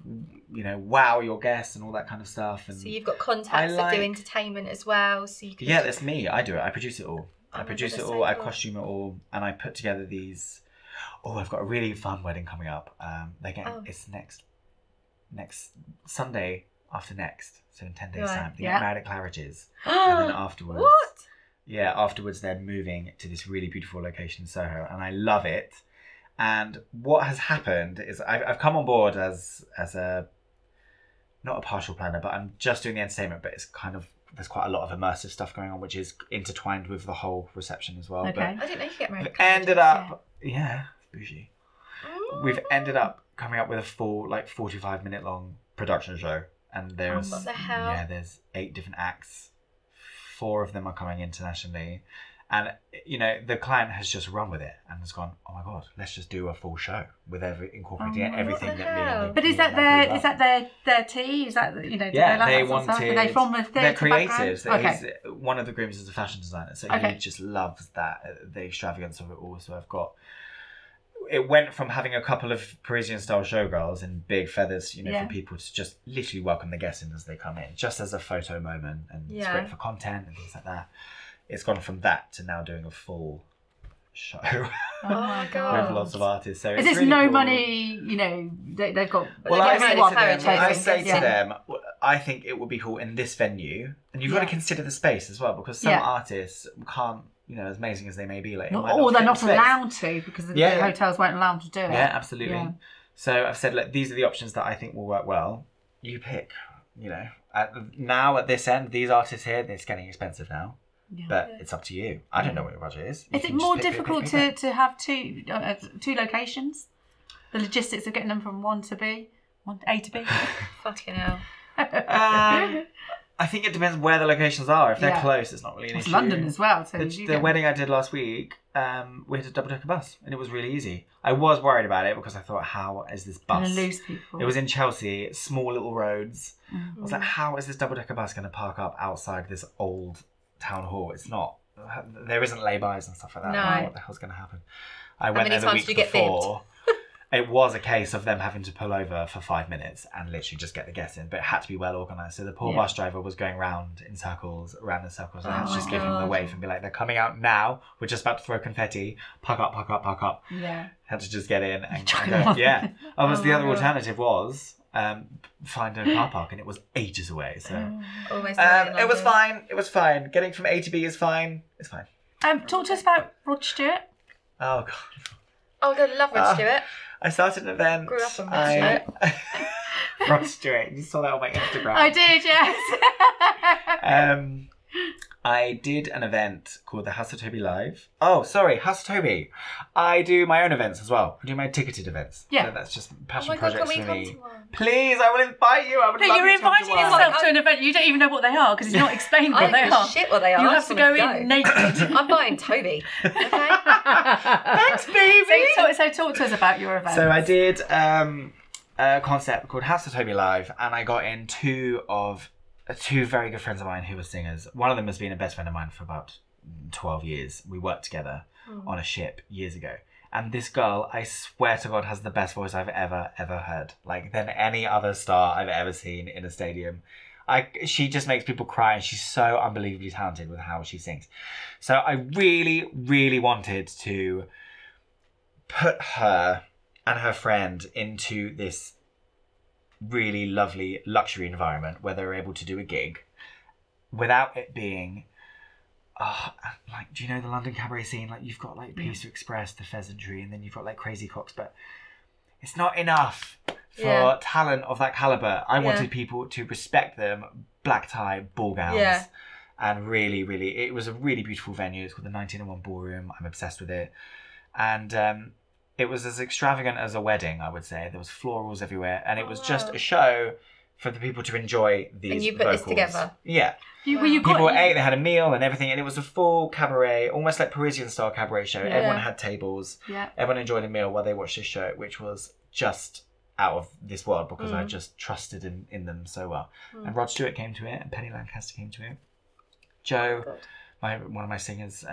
wow your guests and all that kind of stuff? And so you've got contacts that do entertainment as well. So you can that's me. I do it. I produce it all. I costume it all, and I put together these. Oh, I've got a really fun wedding coming up. It's next Sunday after next, so in 10 days' time. They get married at Claridge's, and then afterwards. What? Yeah, afterwards they're moving to this really beautiful location in Soho, and I love it. And what has happened is I've come on board as a not a partial planner, but I'm just doing the entertainment. But it's kind of there's quite a lot of immersive stuff going on, which is intertwined with the whole reception as well. Okay. But I didn't know you get married. Ended up, bougie. We've ended up coming up with a full 45-minute long production show, and there's what the hell? There's 8 different acts. 4 of them are coming internationally. And, the client has just run with it and has gone, oh my God, let's just do a full show with incorporating everything that me and But is that their tea? Is that, they wanted, are they from a they're creatives? Okay. One of the grooms is a fashion designer, so he just loves the extravagance of it all. So it went from having a couple of Parisian-style showgirls in big feathers, for people to just literally welcome the guests in as they come in, just as a photo moment, and it's great for content and things like that. It's gone from that to now doing a full show. Oh my God. With lots of artists. So is this really no cool. money, they've got... Well, I say to them, I think it would be cool in this venue, and you've got to consider the space as well, because some artists can't, as amazing as they may be, they're not allowed to, because the hotels weren't allowed to do it. Yeah, absolutely. Yeah. So I've said, these are the options that I think will work well. You pick, now at this end, these artists here, it's getting expensive now. Yeah. But it's up to you. I don't know what your budget is. Is it more difficult to have two locations? The logistics of getting them from A to B. Fucking hell. I think it depends where the locations are. If they're close, it's not really an issue. It's London as well. So the wedding I did last week, we had a double-decker bus, and it was really easy. I was worried about it because I thought, how is this bus? Going to lose people. It was in Chelsea, small little roads. I was like, how is this double-decker bus going to park up outside this old town hall? It's not. There isn't lay-bys and stuff like that. No. What the hell's going to happen? I went there the week before. It was a case of them having to pull over for 5 minutes and literally just get the guests in, but it had to be well organised. So the poor bus driver was going round in circles, and I had to just give him the wave and be like, they're coming out now. We're just about to throw confetti. Park up. Yeah. Had to just get in and go. Yeah. Obviously, the other alternative was find a car park, and it was ages away. So it was fine. It was fine. Getting from A to B is fine. It's fine. Talk to us about Rod Stewart. Oh, God. Oh, I love Rod Stewart. I started an event. Grew up on Rod Stewart. Rod Stewart. You saw that on my Instagram. I did, yes. I did an event called the House of Toby Live. Oh, sorry, House of Toby. I do my own events as well. I do my ticketed events. Yeah. So that's just passion projects for me. Come to one? Please, I will invite you. You're inviting yourself to an event. You don't even know what they are because it's not explained what they are. Shit what they are. You have to go in naked. I'm buying Toby. Okay. Thanks, baby. So talk to us about your event. So I did a concept called House of Toby Live, and I got in two very good friends of mine who were singers. One of them has been a best friend of mine for about 12 years. We worked together on a ship years ago. And this girl, I swear to God, has the best voice I've ever heard. Like, than any other star I've ever seen in a stadium. She just makes people cry, and she's so unbelievably talented with how she sings. So I really, really wanted to put her and her friend into this really lovely luxury environment where they're able to do a gig without it being like, do you know the London cabaret scene? Like, you've got like Pizza Express, the Pheasantry, and then you've got like Crazy Cocks, but it's not enough for talent of that caliber. I wanted people to respect them, black tie, ball gowns, and really, really, it was a really beautiful venue. It's called the 1901 Ballroom. I'm obsessed with it, and it was as extravagant as a wedding, I would say. There was florals everywhere, and it was just a show for the people to enjoy these And you put vocals. this together? Yeah. People ate, they had a meal and everything, and it was a full cabaret, almost like Parisian-style cabaret show. Yeah. Everyone had tables. Yeah. Everyone enjoyed a meal while they watched this show, which was just out of this world because I just trusted in them so well. And Rod Stewart came to it, and Penny Lancaster came to it. Joe, one of my singers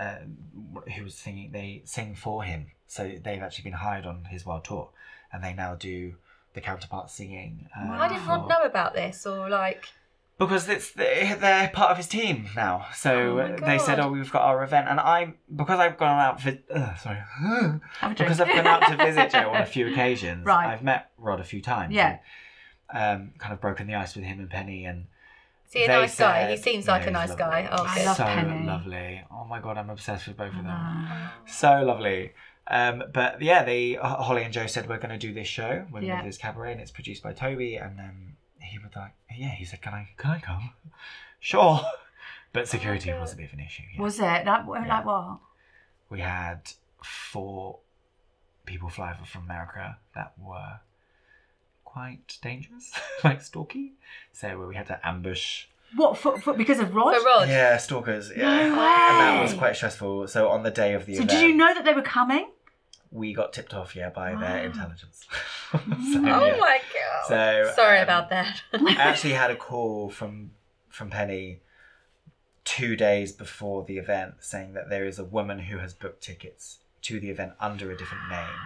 who was singing, they sing for him. So they've actually been hired on his world tour, and they now do the counterpart singing. Why didn't Rod know about this, or like? Because they're part of his team now. So they said, "Oh, we've got our event," and because I've gone out because I've gone out to visit Joe on a few occasions. Right. I've met Rod a few times. Yeah. And, kind of broken the ice with him and Penny, and. Is he a nice guy? He seems like a nice guy. Oh, I love Penny. Lovely. Oh my God, I'm obsessed with both of them. So lovely. But yeah, Holly and Joe said, we're going to do this show. We're going to do this cabaret, and it's produced by Toby. And he said, can I come? Sure. But security was a bit of an issue. Yeah. Was it? Like what? We had 4 people fly over from America that were quite dangerous, like stalky. So we had to ambush. What, for because of Rod? For Rod? Yeah, stalkers. Yeah. No way. And that was quite stressful. So on the day of the event. So did you know that they were coming? We got tipped off, by their intelligence. Oh my God. So sorry about that. I actually had a call from Penny 2 days before the event saying that there is a woman who has booked tickets to the event under a different name.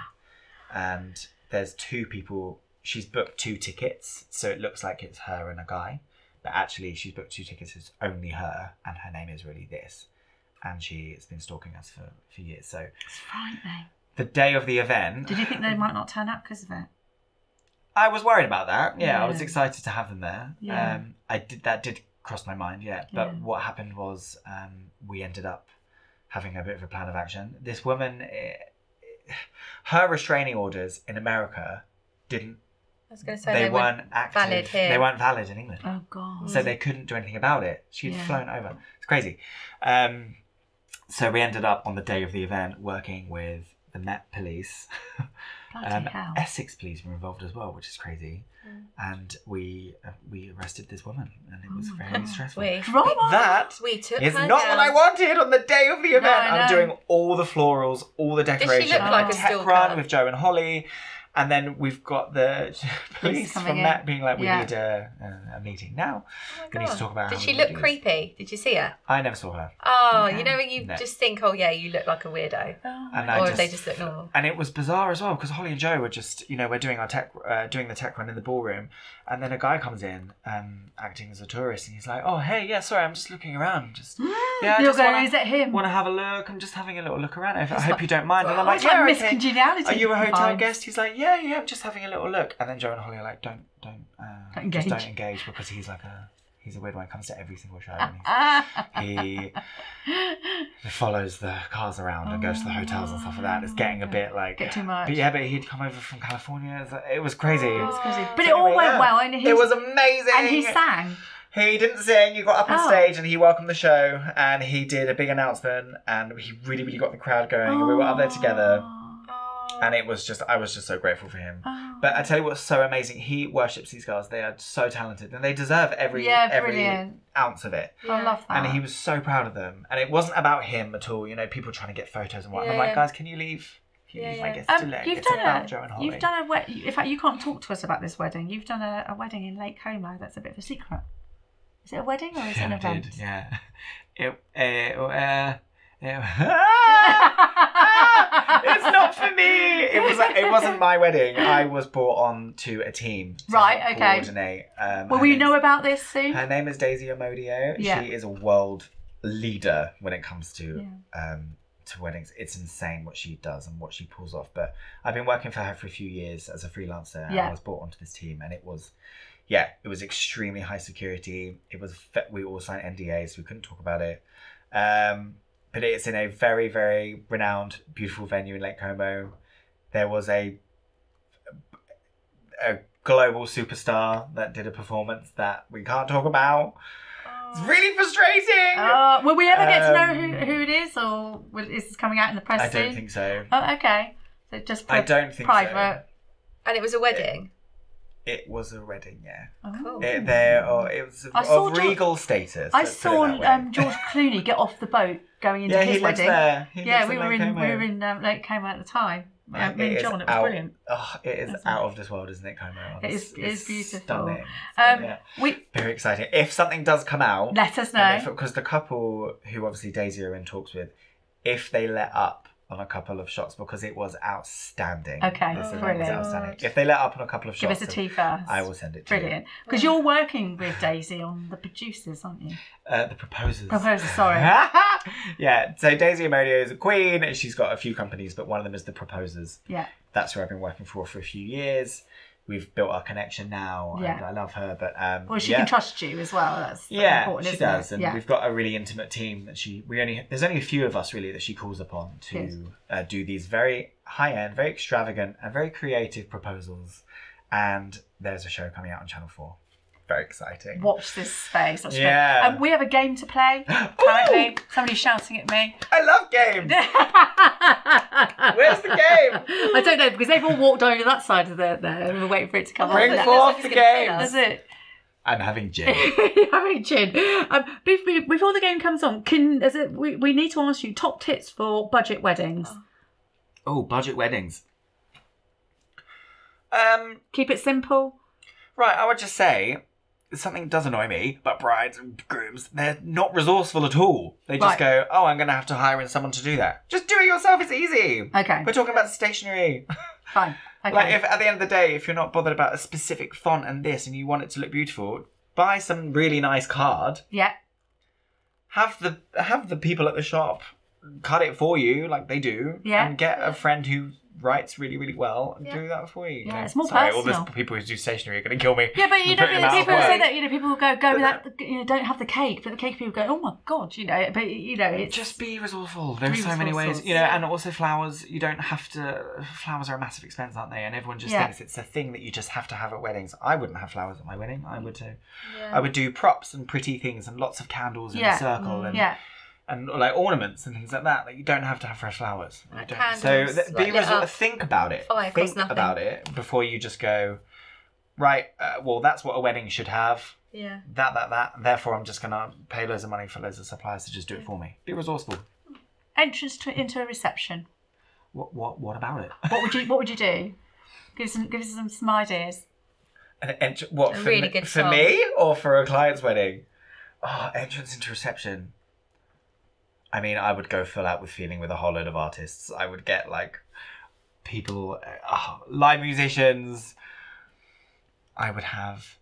And there's 2 people. She's booked 2 tickets, so it looks like it's her and a guy. But actually, she's booked 2 tickets. It's only her, and her name is really this. And she has been stalking us for years. So it's frightening. The day of the event. Did you think they might not turn up because of it? I was worried about that. Yeah, I was excited to have them there. Yeah. That did cross my mind. Yeah. But what happened was we ended up having a bit of a plan of action. This woman, her restraining orders in America didn't. I was going to say they weren't active. Valid here. They weren't valid in England. Oh God! So they couldn't do anything about it. She'd flown over. It's crazy. So we ended up on the day of the event working with the Met Police. Essex Police were involved as well, which is crazy. And we arrested this woman, and it was very stressful. That is not what I wanted on the day of the event. I'm doing all the florals, all the decorations. Does she look like a stalker? Run with Joe and Holly. And then we've got the police from Met being like, we need a meeting now. We need to talk about Did she look creepy? Did you see her? I never saw her. Oh, you know when you just think, oh yeah, you look like a weirdo. Or they just look normal. And it was bizarre as well, because Holly and Joe were just, we're doing our doing the tech run in the ballroom. And then a guy comes in, acting as a tourist, and he's like, "Oh, hey, yeah, sorry, I'm just looking around. Is it him? Want to have a look? I'm just having a little look around. I hope you don't mind." And I'm like, "Yeah, okay. Congeniality. Are you a hotel guest?" He's like, "Yeah, I'm just having a little look." And then Joe and Holly are like, "Don't engage. Just don't engage," because he's like he's a weird one. He comes to every single show. And he follows the cars around and goes to the hotels and stuff like that. It's getting a bit like... Bit too much. But he'd come over from California. It was crazy. But it all went well. And it was amazing. And he sang. He didn't sing. He got up on stage and he welcomed the show. And he did a big announcement. And he really, really got the crowd going. And we were up there together. And I was just so grateful for him. But I tell you what's so amazing, he worships these girls. They are so talented and they deserve every ounce of it. I love that. And he was so proud of them. And it wasn't about him at all. People trying to get photos and what. I'm like, guys, can you leave? My guests delay. It's about Joe and Holly. You've done in fact, you can't talk to us about this wedding. You've done a wedding in Lake Como. That's a bit of a secret. Is it a wedding or is it an event? It's not for me. It wasn't my wedding. I was brought on to a team to coordinate. Will we know about this soon? Her name is Daisy Amodio. Yeah. She is a world leader when it comes to weddings. It's insane what she does and what she pulls off. But I've been working for her for a few years as a freelancer, and I was brought onto this team, and it was extremely high security. We all signed NDAs, so we couldn't talk about it. But it's in a very, very renowned, beautiful venue in Lake Como. There was a global superstar that did a performance that we can't talk about. It's really frustrating. Will we ever get to know who it is, or is this coming out in the press soon? I don't think so. Oh, okay. So just I don't think private. So. And it was a wedding? It was a wedding, yeah. Oh, cool. It was of regal status. I saw George Clooney get off the boat going into his wedding. We were in Lake Como at the time. Me and John, it was brilliant. Oh, it is out of this world, isn't it, Como? It is beautiful. Stunning. Very exciting. If something does come out, let us know. Because the couple who obviously Daisy are in talks with, if they let up on a couple of shots, because it was outstanding. Okay, brilliant. Was outstanding. If they let up on a couple of shots, give us a tea first. I will send it to you. Brilliant. Because you're working with Daisy on the producers, aren't you? The proposers. Sorry. Yeah, so Daisy Amodio is a queen. She's got a few companies, but one of them is the proposers. Yeah. That's who I've been working for a few years. We've built our connection now, and I love her. But she can trust you as well. That's important, she does, and we've got a really intimate team that there's only a few of us really that she calls upon to do these very high end, very extravagant, and very creative proposals. And there's a show coming out on Channel 4. Very exciting. Watch this space. That's we have a game to play. Currently, somebody's shouting at me. I love games. Where's the game? I don't know, because they've all walked over to that side of there and we're waiting for it to come on. Bring forth the game. That's it. I'm having gin. You're having gin. Before the game comes on, we need to ask you top tips for budget weddings. Oh, budget weddings. Keep it simple. Right, I would just say, something does annoy me, but brides and grooms, they're not resourceful at all. They just go, oh, I'm going to have to hire in someone to do that. Just do it yourself, it's easy. Okay. We're talking about stationery. Fine. Okay. Like, if at the end of the day, if you're not bothered about a specific font and this, and you want it to look beautiful, buy some really nice card. Yeah. Have the people at the shop cut it for you, like they do. Yeah. And get a friend who writes really, really well and do that for you. Yeah, it's more personal. All those people who do stationery are going to kill me. Yeah, but people say that, people will go without, don't have the cake, but the cake people go, oh my God, but it's... Just be resourceful. There's so many ways, and also flowers, you don't have to, flowers are a massive expense, aren't they? And everyone just thinks it's a thing that you just have to have at weddings. I wouldn't have flowers at my wedding. I would do props and pretty things and lots of candles in a circle and and like ornaments and things like that. Like you don't have to have fresh flowers. Like You don't. candles, So be resolute. Think about it. Fire costs Think nothing. about it before you just go. Right. Well, that's what a wedding should have. Yeah. That. Therefore, I'm just gonna pay loads of money for loads of suppliers to just do it for me. Be resourceful. Entrance into a reception. What about it? What would you do? Give us some ideas. What A for, really good for song. me or for a client's wedding? Oh, entrance into reception. I mean, I would go full out with feeling with a whole load of artists. I would get like people, live musicians. I would have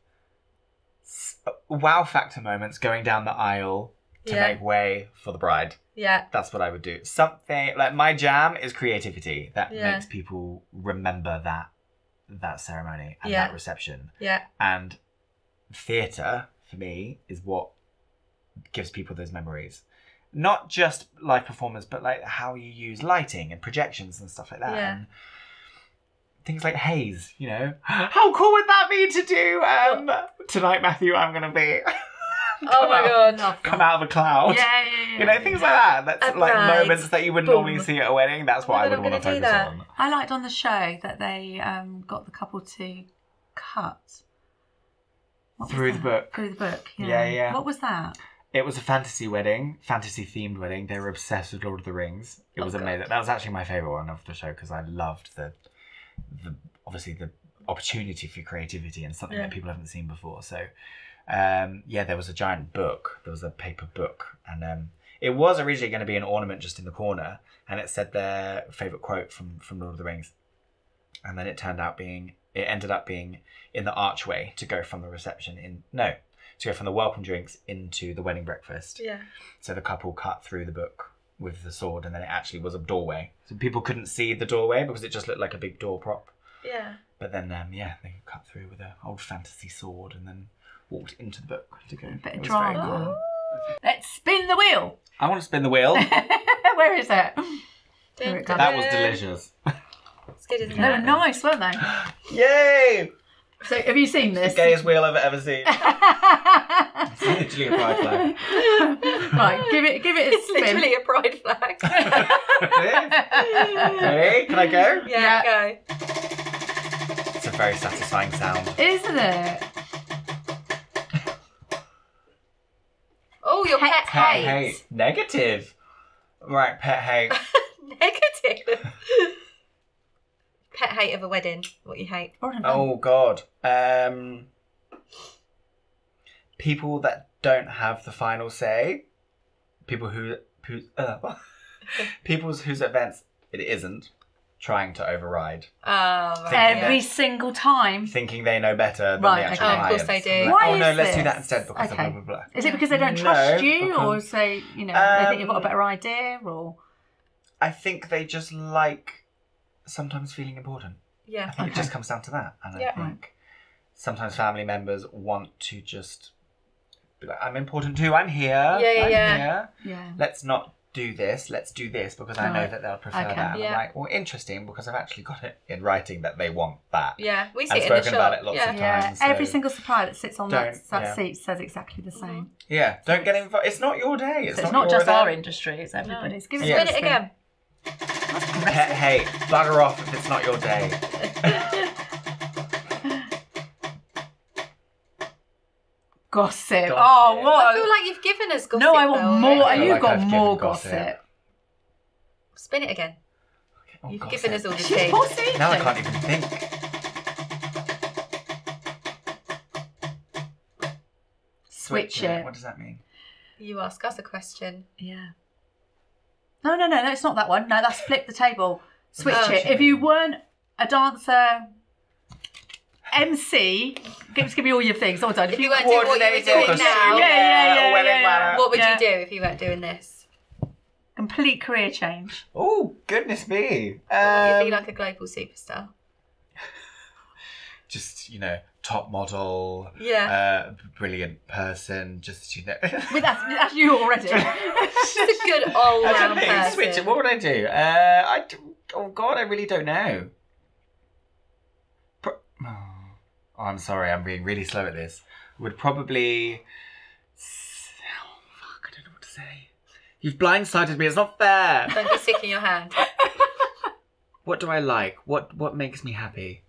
wow factor moments going down the aisle to make way for the bride. Yeah. That's what I would do. Something like my jam is creativity that makes people remember that ceremony and that reception. Yeah. And theatre for me is what gives people those memories. Not just live performance, but like how you use lighting and projections and stuff like that. Yeah. And things like haze, you know. How cool would that be to do? Tonight, Matthew, I'm going to be... Oh my God. Come out of a cloud. Yeah. You know, things like that. That's A like bride. moments that you wouldn't normally see at a wedding. That's what I would want to gonna do focus that. on. I liked on the show that they got the couple to cut. What was Through the that? book. Through the book. Yeah. What was that? It was a fantasy wedding, fantasy-themed wedding. They were obsessed with Lord of the Rings. It was amazing. That was actually my favourite one of the show because I loved the obviously the opportunity for creativity and something that people haven't seen before. So, there was a giant book. There was a paper book. And it was originally going to be an ornament just in the corner. And it said their favourite quote from Lord of the Rings. And then it ended up being in the archway to go from the reception to go from the welcome drinks into the wedding breakfast. Yeah. So the couple cut through the book with the sword and then it actually was a doorway. So people couldn't see the doorway because it just looked like a big door prop. Yeah. But then, they cut through with an old fantasy sword and then walked into the book to go. Bit of drama. Cool. Let's spin the wheel. I want to spin the wheel. Where is it? That was delicious. It's good, isn't it? They were nice, weren't they? Yay! So, have you seen this? It's the gayest wheel I've ever seen. It's literally a pride flag. Right, give it a spin. It's literally a pride flag. Ready? Can I go? Yeah, go. It's a very satisfying sound. Isn't it? Oh, your pet hate. Negative. Right, pet hate. Negative. Pet hate of a wedding. What you hate? Oh God. People that don't have the final say. People whose events it isn't trying to override. Every single time. Thinking they know better than the actual of course they do. Like, Why is let's this? do that instead because of blah, blah, blah. Is it because they don't trust you because, or say, they think you've got a better idea or? I think they just like sometimes feeling important. Yeah. I think it just comes down to that. And I think sometimes family members want to just be like, I'm important too, I'm here. I'm here. Yeah. Let's not do this, let's do this because I know that they'll prefer that. And I'm like, well, interesting because I've actually got it in writing that they want that. Yeah, we see I've it in the spoken shop. about it lots of times. So every single supplier that sits on that seat says exactly the same. Yeah, don't get involved. It's not your day. It's not just our industry, it's everybody's. Give Spin it again. Pet hate. Bugger off if it's not your day. Gossip. Oh, what? I feel like you've given us gossip. No, I want more. I feel You've like got I've more given gossip. Spin it again. Oh, You've gossip. given us all the She's tea. bossy. Now I can't even think. Switch it. What does that mean? You ask us a question. Yeah. No, it's not that one. No, that's flip the table. Switch it. Switch If you weren't a dancer, MC, give me all your things. All done. If you weren't doing what you're doing now, what would you do if you weren't doing this? Complete career change. Oh, goodness me. You'd be like a global superstar. Just, top model. Yeah. Brilliant person. Just, Well, that's you already. Just a good all-round person. Switch it. What would I do? Oh, God, I really don't know. Oh, I'm sorry, I'm being really slow at this. Would probably... I don't know what to say. You've blindsided me. It's not fair. Don't be sick in your hand. What do I like? What makes me happy?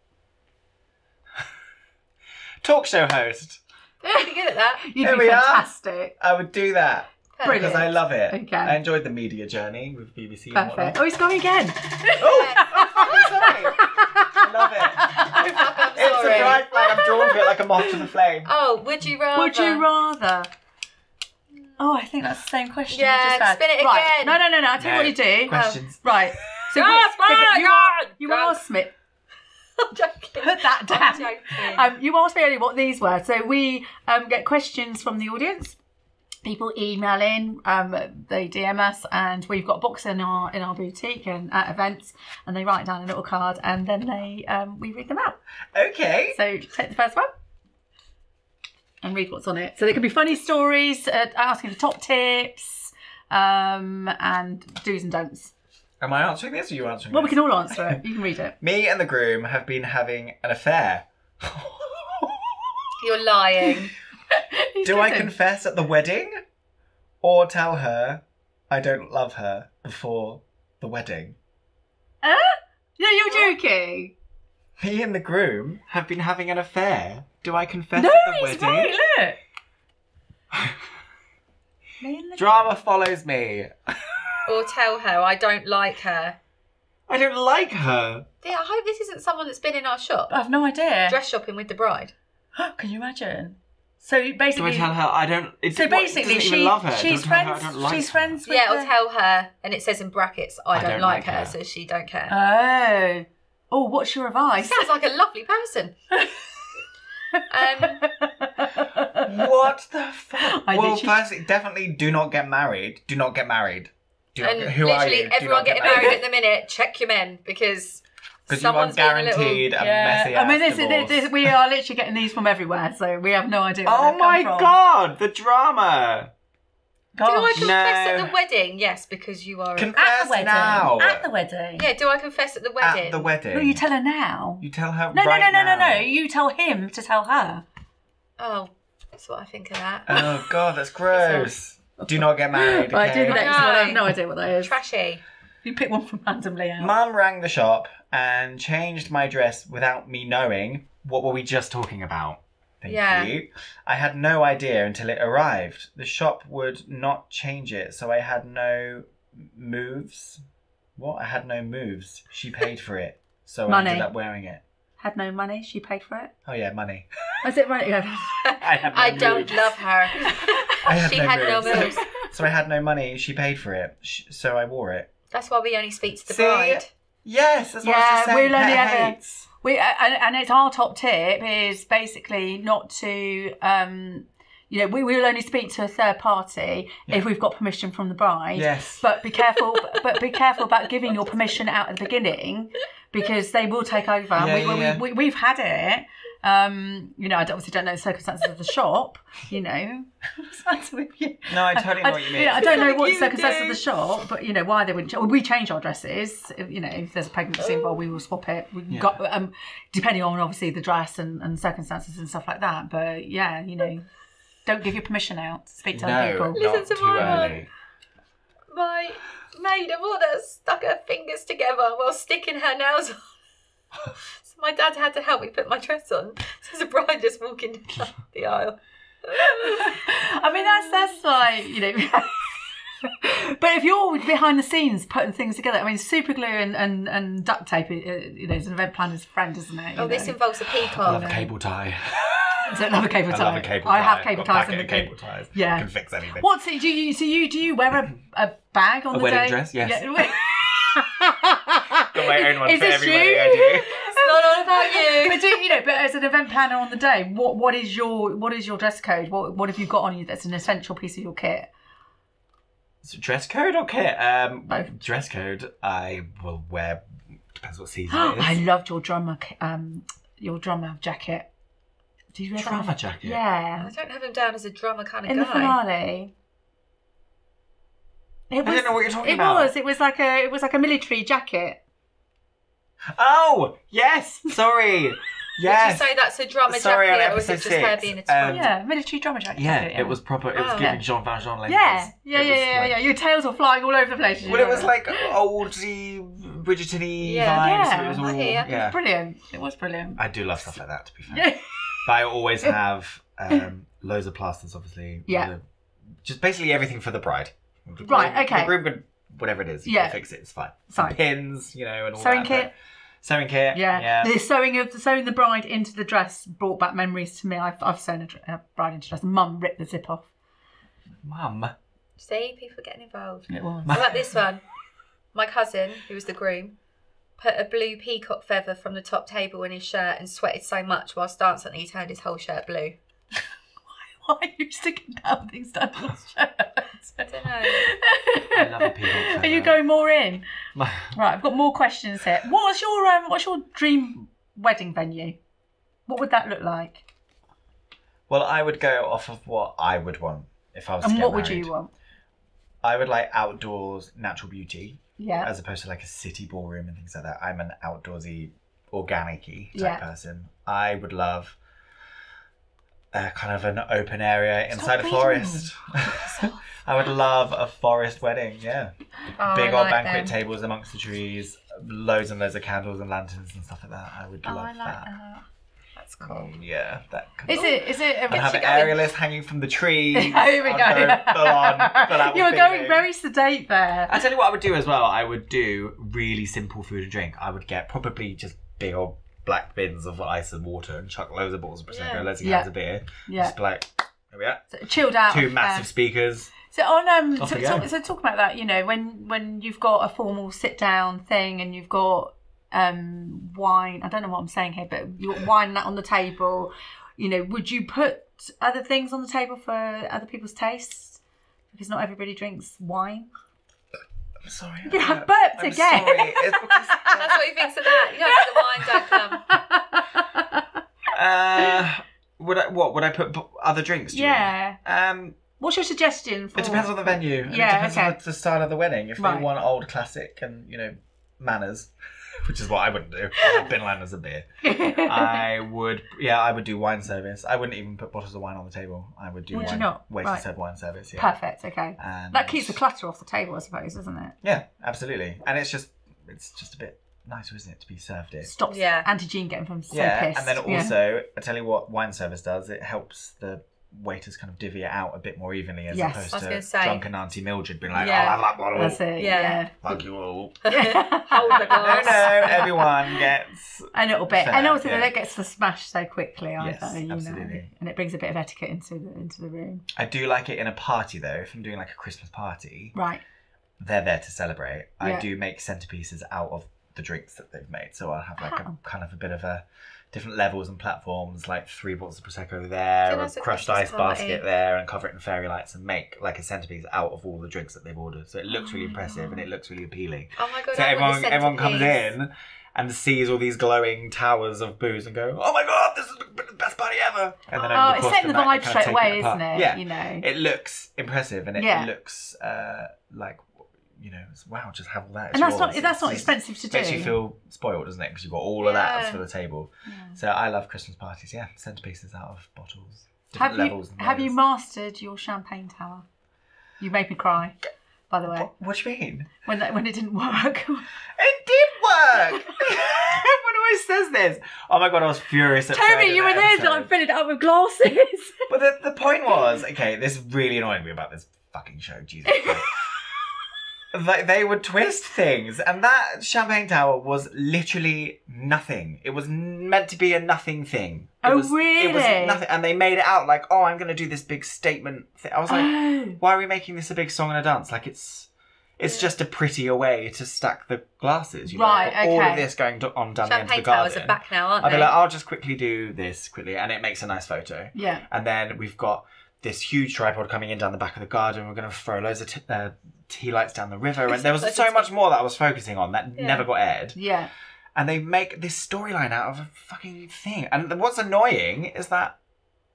Talk show host. You're really good at that. You'd be fantastic. I would do that. Brilliant. Because I love it. Okay. I enjoyed the media journey with BBC. Perfect. Oh, he's going again. Sorry. I love it. It's a bright flag. I'm drawn to it like a moth to the flame. Oh, would you rather? Would you rather? Oh, I think that's the same question. Yeah, you just had. spin it right. again. No. I'll tell you what you do. Questions. Right. So, you asked me. I'm joking. Put that down. I'm joking. You asked me earlier what these were. So we get questions from the audience. People email in, they DM us, and we've got a box in our boutique and at events, and they write down a little card, and then we read them out. Okay. So take the first one and read what's on it. So there can be funny stories, asking for top tips, and do's and don'ts. Am I answering this or are you answering Well, this? we can all answer it. You can read it. Me and the groom have been having an affair. You're lying. Do I confess at the wedding or tell her I don't love her before the wedding? No, you're joking. Me and the groom have been having an affair. Do I confess No, at the he's wedding? right, look. Drama follows me. Or tell her I don't like her. I don't like her. Yeah, I hope this isn't someone that's been in our shop. I have no idea. Dress shopping with the bride. Can you imagine? So basically, Do I tell her I don't? So basically, love her. she's friends. She's friends with. Yeah, or tell her, and it says in brackets, I don't like her, so she don't care. Oh, what's your advice? Sounds like a lovely person. What the fuck? Well, firstly, definitely do not get married. Do not get married. Who are you? Literally everyone getting married at the minute, check your men, because someone's you are guaranteed a messy ass this we are literally getting these from everywhere, so we have no idea where Oh my god, the drama. Gosh. Do I confess at the wedding? Yes, because you are confess at the wedding. Now. At the wedding. Yeah, do I confess at the wedding? At the wedding. No, you tell her now. You tell her No. now. You tell him to tell her. Oh, that's what I think of that. Oh god, that's gross. Do not get married. Okay? Right, do the next one. I have no idea what that is. Trashy. You pick one from randomly out. Mum rang the shop and changed my dress without me knowing. What were we just talking about? Thank you. I had no idea until it arrived. The shop would not change it, so I had no moves. What? I had no moves. She paid for it, so I ended up wearing it. Had no money, she paid for it? Oh yeah, money. Is it right? I don't love her. She had no moves. So I had no money, she paid for it, so I wore it. That's why we only speak to the bride. Yes, that's what I was just saying. We'll only ever... And it's our top tip is basically not to, we will only speak to a third party if we've got permission from the bride. Yes. But be careful. But be careful about giving your permission out at the beginning, because they will take over. We've had it. I obviously don't know the circumstances of the shop. No, I totally know what you mean. I don't know what the circumstances of the shop, but why they wouldn't. We change our dresses. If there's a pregnancy involved, we will swap it. We've got depending on obviously the dress and circumstances and stuff like that. But don't give your permission out. Speak to other people. Listen to my one. My maid of honour stuck her fingers together while sticking her nails on. So my dad had to help me put my dress on. So there's a bride just walking down the aisle. I mean, that's like, But if you're behind the scenes putting things together, I mean, super glue and duct tape, is an event planner's friend, isn't it? This involves a peacock. I love a cable tie. I love a cable tie. I love a cable tie. I have cable ties. And cable ties. Yeah. Can fix anything. What? Do you wear a bag on the day? A wedding dress? Yes. Yeah. Got my own one Is for this everybody you? I do. It's not all about you. But as an event planner on the day, what is your dress code? What have you got on you that's an essential piece of your kit? So dress code or kit? Both. Dress code. I will wear. Depends what season it is. I loved your drummer jacket. Do you drummer jacket? Yeah. I don't have him down as a drummer kind of guy. In the finale. I don't know what you're talking about. It was like a military jacket. Oh yes, sorry. Yes. Did you say that's a drummer jacket, or is it just her being a twin? Yeah, military drummer jacket. Yeah, it was proper. It was giving Jean Valjean ladies. Yeah. Your tails were flying all over the place. Well, it was like oldy, Bridgerton-y vibes. It was all, It was brilliant. It was brilliant. I do love stuff like that, to be fair. Yeah. But I always have loads of plasters, obviously. Yeah. Just basically everything for the bride. Right, okay. The groom could, whatever it is, you can fix it, it's fine. Some pins, and all Sewing that. Kit. Sewing kit. Yeah. The sewing the bride into the dress brought back memories to me. I've sewn a bride into a dress. Mum ripped the zip off. Mum. See, people getting involved. It was. How about this one? My cousin, who was the groom, put a blue peacock feather from the top table in his shirt and sweated so much whilst dancing that he turned his whole shirt blue. Why are you sticking down things down your shirt? I don't know. I love a peacock feather. Are you going more in? Right, I've got more questions here. What's your dream wedding venue? What would that look like? Well, I would go off of what I would want if I was to get married. And what would you want? I would like outdoors natural beauty. Yeah. As opposed to like a city ballroom and things like that. I'm an outdoorsy, organic-y type person. I would love kind of an open area inside a forest. I would love a forest wedding, big old banquet tables amongst the trees, loads and loads of candles and lanterns and stuff like that. I would love that. That's cool. Yeah, that could Is it? I'd have an aerialist hanging from the trees. Here we go. You were going very sedate there. I tell you what I would do as well. I would do really simple food and drink. I would get probably just big old black bins of ice and water and chuck loads of bottles of Prosecco, loads of cans of beer. Yeah. Just like, there we are. So chilled out. 2 massive speakers. So on talk about that, when you've got a formal sit down thing and you've got wine, I don't know what I'm saying here, but you've got wine on the table, would you put other things on the table for other people's tastes? Because not everybody drinks wine. I'm sorry. You have burped again. Sorry. It's because that's what he thinks of that. The wine don't come. Would I put other drinks? What's your suggestion? It depends on the venue. It depends on the style of the wedding. If they want old classic and manners, which is what I wouldn't do. I would bin liners of beer. I would do wine service. I wouldn't even put bottles of wine on the table. I would do waiter-served wine service. Yeah. Perfect. Okay. And that keeps the clutter off the table, I suppose, doesn't it? Yeah, absolutely. And it's just a bit nicer, isn't it, to be served it? Stops Auntie Jean getting from so pissed. And then also, I tell you what wine service does. It helps the waiters kind of divvy it out a bit more evenly as opposed to drunken Auntie Mildred being like, I'll have that bottle. That's it. Yeah. Fuck you all. Hold the glass. No, everyone gets a little bit. And also that gets to smash so quickly, absolutely. And it brings a bit of etiquette into the room. I do like it in a party though. If I'm doing like a Christmas party, right, they're there to celebrate. I do make centerpieces out of the drinks that they've made. So I'll have like a kind of a bit of a different levels and platforms, like 3 bottles of Prosecco there, a crushed ice basket there, and cover it in fairy lights and make like a centerpiece out of all the drinks that they've ordered. So it looks really impressive and it looks really appealing. Oh my God, so everyone comes in and sees all these glowing towers of booze and go, oh my God, this is the best party ever. And then it's setting the vibe straight away, isn't it? Yeah. It looks impressive and it looks like, wow, just have all that. And that's not expensive to do. Makes you feel spoiled, doesn't it? Because you've got all of that for the table. Yeah. So I love Christmas parties. Yeah, centerpieces out of bottles, different levels. Have you mastered your champagne tower? You made me cry. By the way, what do you mean? When it didn't work. It did work. Everyone always says this. Oh my God, I was furious at Toby, you were there, so I filled it up with glasses. But the point was, okay, this really annoyed me about this fucking show. Jesus Christ. Like they would twist things, and that champagne tower was literally nothing. It was meant to be a nothing thing. Really? It was nothing, and they made it out like, oh, I'm going to do this big statement thing. I was like, why are we making this a big song and a dance? Like it's just a prettier way to stack the glasses. Right. Okay. All of this going on down the end of the garden. Champagne towers are back now, aren't they? I'd be like, I'll just quickly do this quickly, and it makes a nice photo. Yeah. And then we've got this huge tripod coming in down the back of the garden. We're going to throw loads of tea lights down the river, and there was so much more that I was focusing on that never got aired. Yeah. And they make this storyline out of a fucking thing. And what's annoying is that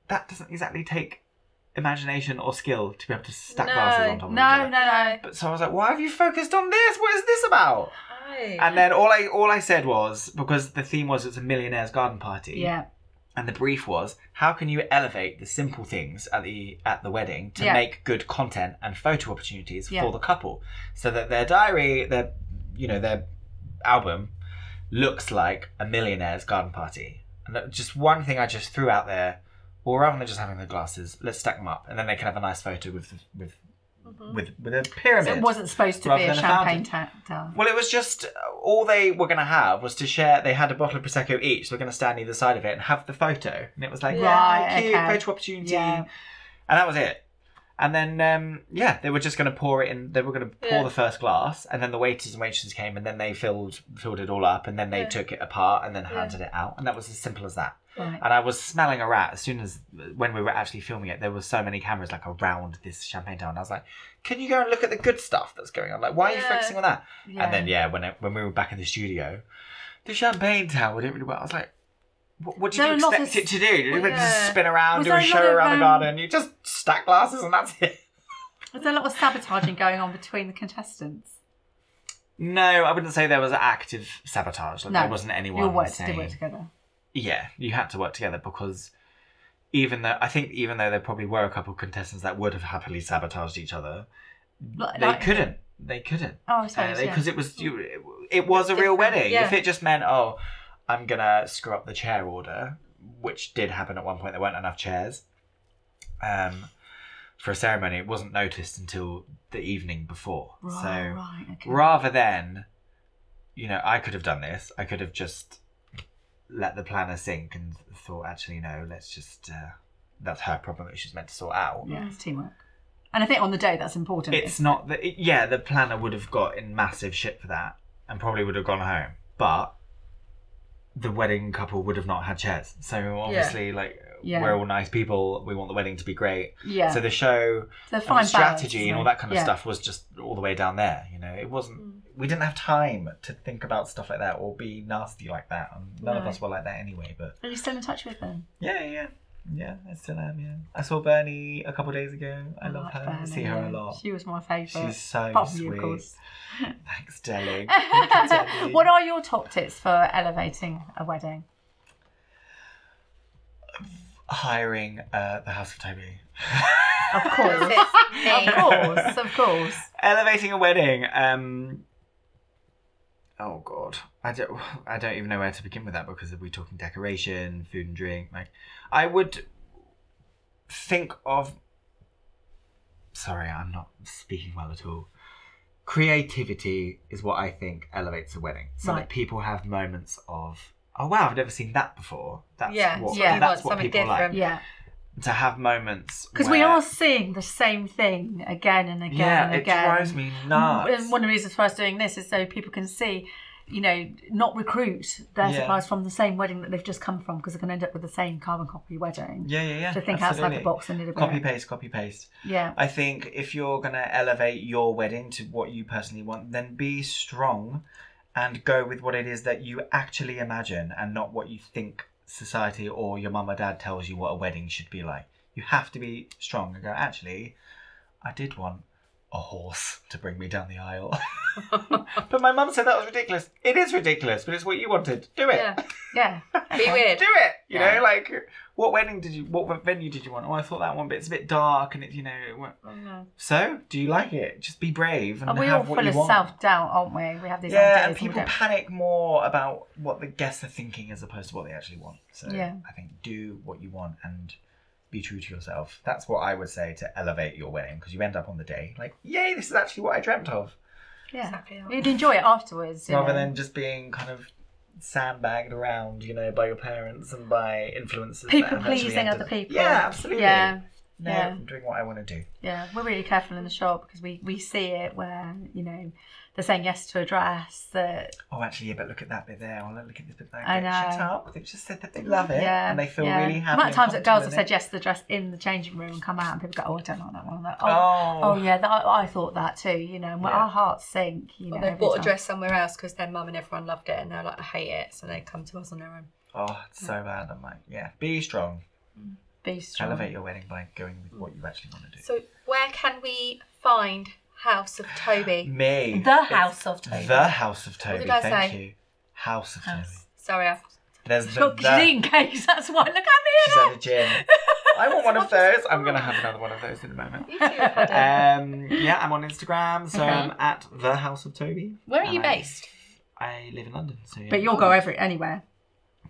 doesn't exactly take imagination or skill to be able to stack glasses on top of each other. No. But so I was like, why have you focused on this? What is this about? And then all I said was, because the theme was it's a millionaire's garden party. Yeah. And the brief was, how can you elevate the simple things at the wedding to make good content and photo opportunities for the couple, so that their diary, their album looks like a millionaire's garden party. And just one thing I just threw out there, well, rather than just having the glasses, let's stack them up, and then they can have a nice photo with a pyramid. So it wasn't supposed to be a champagne tower. Well, it was just all they were going to have was to share. They had a bottle of Prosecco each, so we're going to stand either side of it and have the photo. And it was like, cute photo opportunity, and that was it. And then they were just going to pour it in. They were going to pour the first glass, and then the waiters and waitresses came, and then they filled it all up, and then they took it apart and then handed it out, and that was as simple as that. Right. And I was smelling a rat as soon as, when we were actually filming it, there were so many cameras like around this champagne tower, and I was like, can you go and look at the good stuff that's going on? Like, why are you focusing on that? Yeah. And then, when we were back in the studio, the champagne tower did really well. I was like, what did you expect it to do? Did you just spin around, do a show around the garden? You just stack glasses and that's it. Was there a lot of sabotaging going on between the contestants? No, I wouldn't say there was active sabotage. Like, there wasn't anyone you work saying... together. Yeah, you had to work together, because even though there probably were a couple of contestants that would have happily sabotaged each other, they couldn't. Oh, I suppose, because it was a real wedding. Yeah. If it just meant, I'm gonna screw up the chair order, which did happen at one point. There weren't enough chairs for a ceremony. It wasn't noticed until the evening before. Rather than, I could have done this. I could have just let the planner sink and thought, actually, no, let's just, that's her problem that she's meant to sort out. Yeah, it's teamwork. And I think on the day that's important. It's not, the planner would have got in massive shit for that and probably would have gone home. But the wedding couple would have not had chairs. So obviously, we're all nice people. We want the wedding to be great. Yeah. So the show, the strategy and all that kind of stuff was just all the way down there. It wasn't. We didn't have time to think about stuff like that or be nasty like that. And none of us were like that anyway. But are you still in touch with them? Yeah, I still am. Yeah, I saw Bernie a couple of days ago. I love her. Bernie, I see her a lot. She was my favourite. She's so sweet. You, of course. Thanks, Delly. What are your top tips for elevating a wedding? Hiring the House of Toby. Of course. Elevating a wedding. Oh God, I don't even know where to begin with that, because we're talking decoration, food and drink. Like, I would think of. Sorry, I'm not speaking well at all. Creativity is what I think elevates a wedding, so that people have moments of, oh wow, I've never seen that before. That's what people different. Like. Yeah. To have moments, because we are seeing the same thing again and again and again. Yeah, it drives me nuts. And one of the reasons for us doing this is so people can see, not recruit their suppliers from the same wedding that they've just come from, because they're going to end up with the same carbon copy wedding. Yeah. So think outside the box and copy paste. Yeah. I think if you're going to elevate your wedding to what you personally want, then be strong and go with what it is that you actually imagine, and not what you think society or your mum or dad tells you what a wedding should be like. You have to be strong and go, actually, I did want a horse to bring me down the aisle. But my mum said that was ridiculous. It is ridiculous, but it's what you wanted. Do it. Yeah. Be weird. Do it. You know, like, what venue did you want? Oh, I thought that one, but it's a bit dark and So, do you like it? Just be brave and have what you want. We're all full of self-doubt, aren't we? We have these ideas. Yeah, and people panic more about what the guests are thinking as opposed to what they actually want. So, I think do what you want and be true to yourself. That's what I would say to elevate your wedding, because you end up on the day like, yay, this is actually what I dreamt of. Yeah, exactly. You'd enjoy it afterwards. Rather than just being kind of sandbagged around, by your parents and by influencers. People pleasing other people. Yeah, absolutely. Yeah. I'm doing what I want to do. Yeah, we're really careful in the shop, because we see it where, they're saying yes to a dress that... Oh, actually, but look at that bit there. look at this bit there. I know. Shut up. They've just said that they love it and they feel really happy. The amount of times that girls have said yes to the dress in the changing room and come out and people go, oh, I don't like that one. Like, I thought that too, and our hearts sink, Or they've bought a dress somewhere else because their mum and everyone loved it and they're like, I hate it, so they come to us on their own. Oh, it's so bad. I'm like, be strong. Be strong. Elevate your wedding by going with what you actually want to do. So where can we find House of Toby? Me. The House of Toby. The House of Toby. What did I Thank say? you. House of Toby. Sorry, There's she's eating cakes, that's why. Look at me. She's at the gym. I want one of those. I'm going to have another one of those in a moment. You too, yeah, I'm on Instagram, so I'm at The House of Toby. Where are you based? I live in London. So yeah. But you'll go anywhere.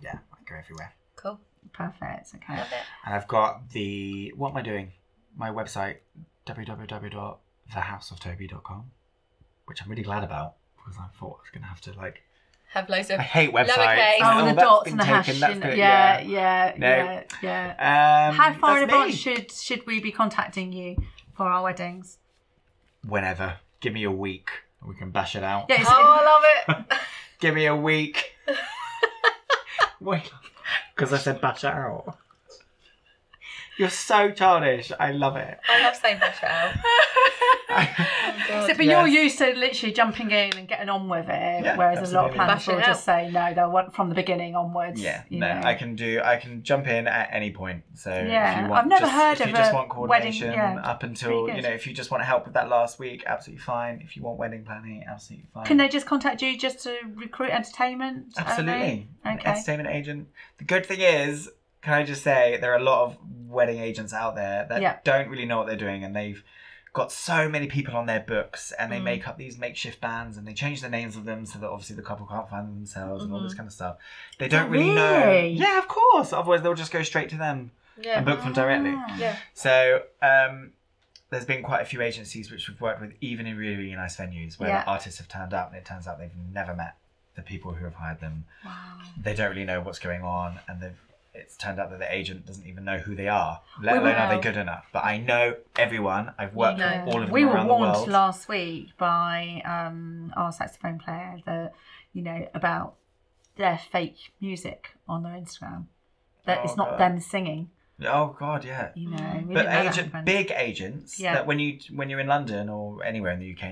Yeah, I go everywhere. Cool. Perfect, okay. Love it. And I've got what am I doing? My website, www.thehouseoftoby.com, which I'm really glad about, because I thought I was going to have to have loads of I hate websites. lowercase. Oh, the dots and the hash. Yeah. How far in advance should we be contacting you for our weddings? Whenever. Give me a week. We can bash it out. Yeah, I love it. Give me a week. Wait. Because I said bash it out. You're so childish. I love it. I love saying bash it out. But you're used to literally jumping in and getting on with it, whereas absolutely. A lot of planners will just say no. They'll want from the beginning onwards. Yeah, you know. I can jump in at any point. So if you want, I've never heard of if you just want coordination wedding, up until if you just want help with that last week, absolutely fine. If you want wedding planning, absolutely fine. Can they just contact you just to recruit entertainment? Absolutely, okay. Entertainment agent. The good thing is, can I just say, there are a lot of wedding agents out there that don't really know what they're doing, and they've got so many people on their books, and they make up these makeshift bands, and they change the names of them so that obviously the couple can't find themselves and all this kind of stuff. They don't really know. Yeah, of course. Otherwise, they'll just go straight to them and book them directly. Yeah. So there's been quite a few agencies which we've worked with, even in really, really nice venues, where the artists have turned up, and it turns out they've never met the people who have hired them. Wow. They don't really know what's going on, and it's turned out that the agent doesn't even know who they are, let alone are they good enough. But I know everyone. I've worked with all of them around the world. We were warned last week by our saxophone player that, about their fake music on their Instagram. That it's not them singing. Oh God, yeah. But big agents that when you're in London or anywhere in the UK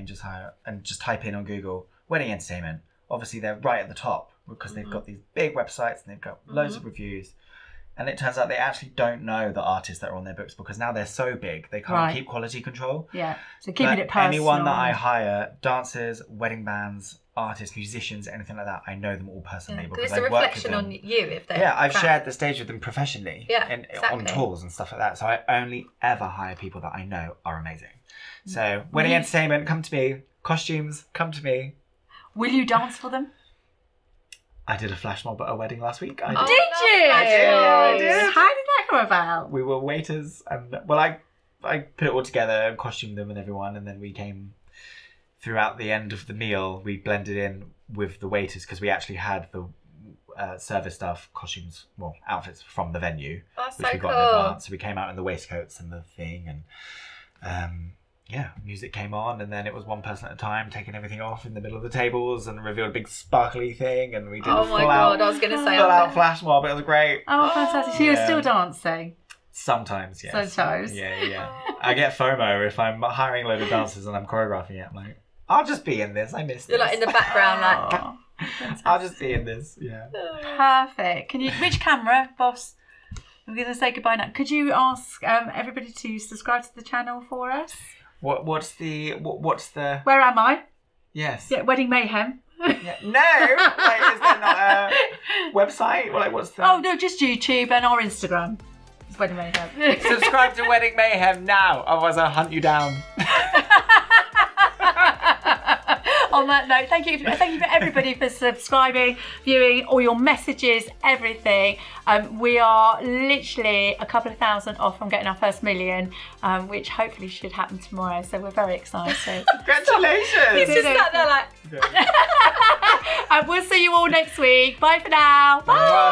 and just type in on Google wedding entertainment, obviously they're right at the top because they've got these big websites and they've got loads of reviews. And it turns out they actually don't know the artists that are on their books because now they're so big, they can't keep quality control. Yeah, so keeping it personal. Anyone that I hire, dancers, wedding bands, artists, musicians, anything like that, I know them all personally because I've worked with them. It's a reflection on you if they're I've shared the stage with them professionally on tours and stuff like that. So I only ever hire people that I know are amazing. So wedding entertainment, come to me. Costumes, come to me. Will you dance for them? I did a flash mob at a wedding last week. Did you? I did. How did that come about? We were waiters, and I put it all together and costumed them and everyone, and then we came throughout the end of the meal. We blended in with the waiters because we actually had the service staff costumes, outfits from the venue, which we got in advance. So we came out in the waistcoats and the thing, and music came on, and then it was one person at a time taking everything off in the middle of the tables and revealed a big sparkly thing, and we did full out flash mob. It was great. Oh, fantastic. So you're still dancing? Sometimes, yes. Sometimes. Yeah. I get FOMO if I'm hiring a load of dancers and I'm choreographing it. I'm like, I'll just be in this. I miss this. You're like in the background, I'll just be in this. Yeah. Perfect. Which camera, boss? I'm going to say goodbye now. Could you ask everybody to subscribe to the channel for us? What's the Where am I? Yes. Yeah, Wedding Mayhem. Yeah. No. Is there not a website? What's the... Oh no, just YouTube and our Instagram. It's Wedding Mayhem. Subscribe to Wedding Mayhem now, otherwise I'll hunt you down. On that note, thank you for everybody for subscribing, viewing, all your messages, everything. We are literally a couple of thousand off from getting our first million, which hopefully should happen tomorrow. So we're very excited. Congratulations! He's just sat there like. We'll see you all next week. Bye for now. Bye.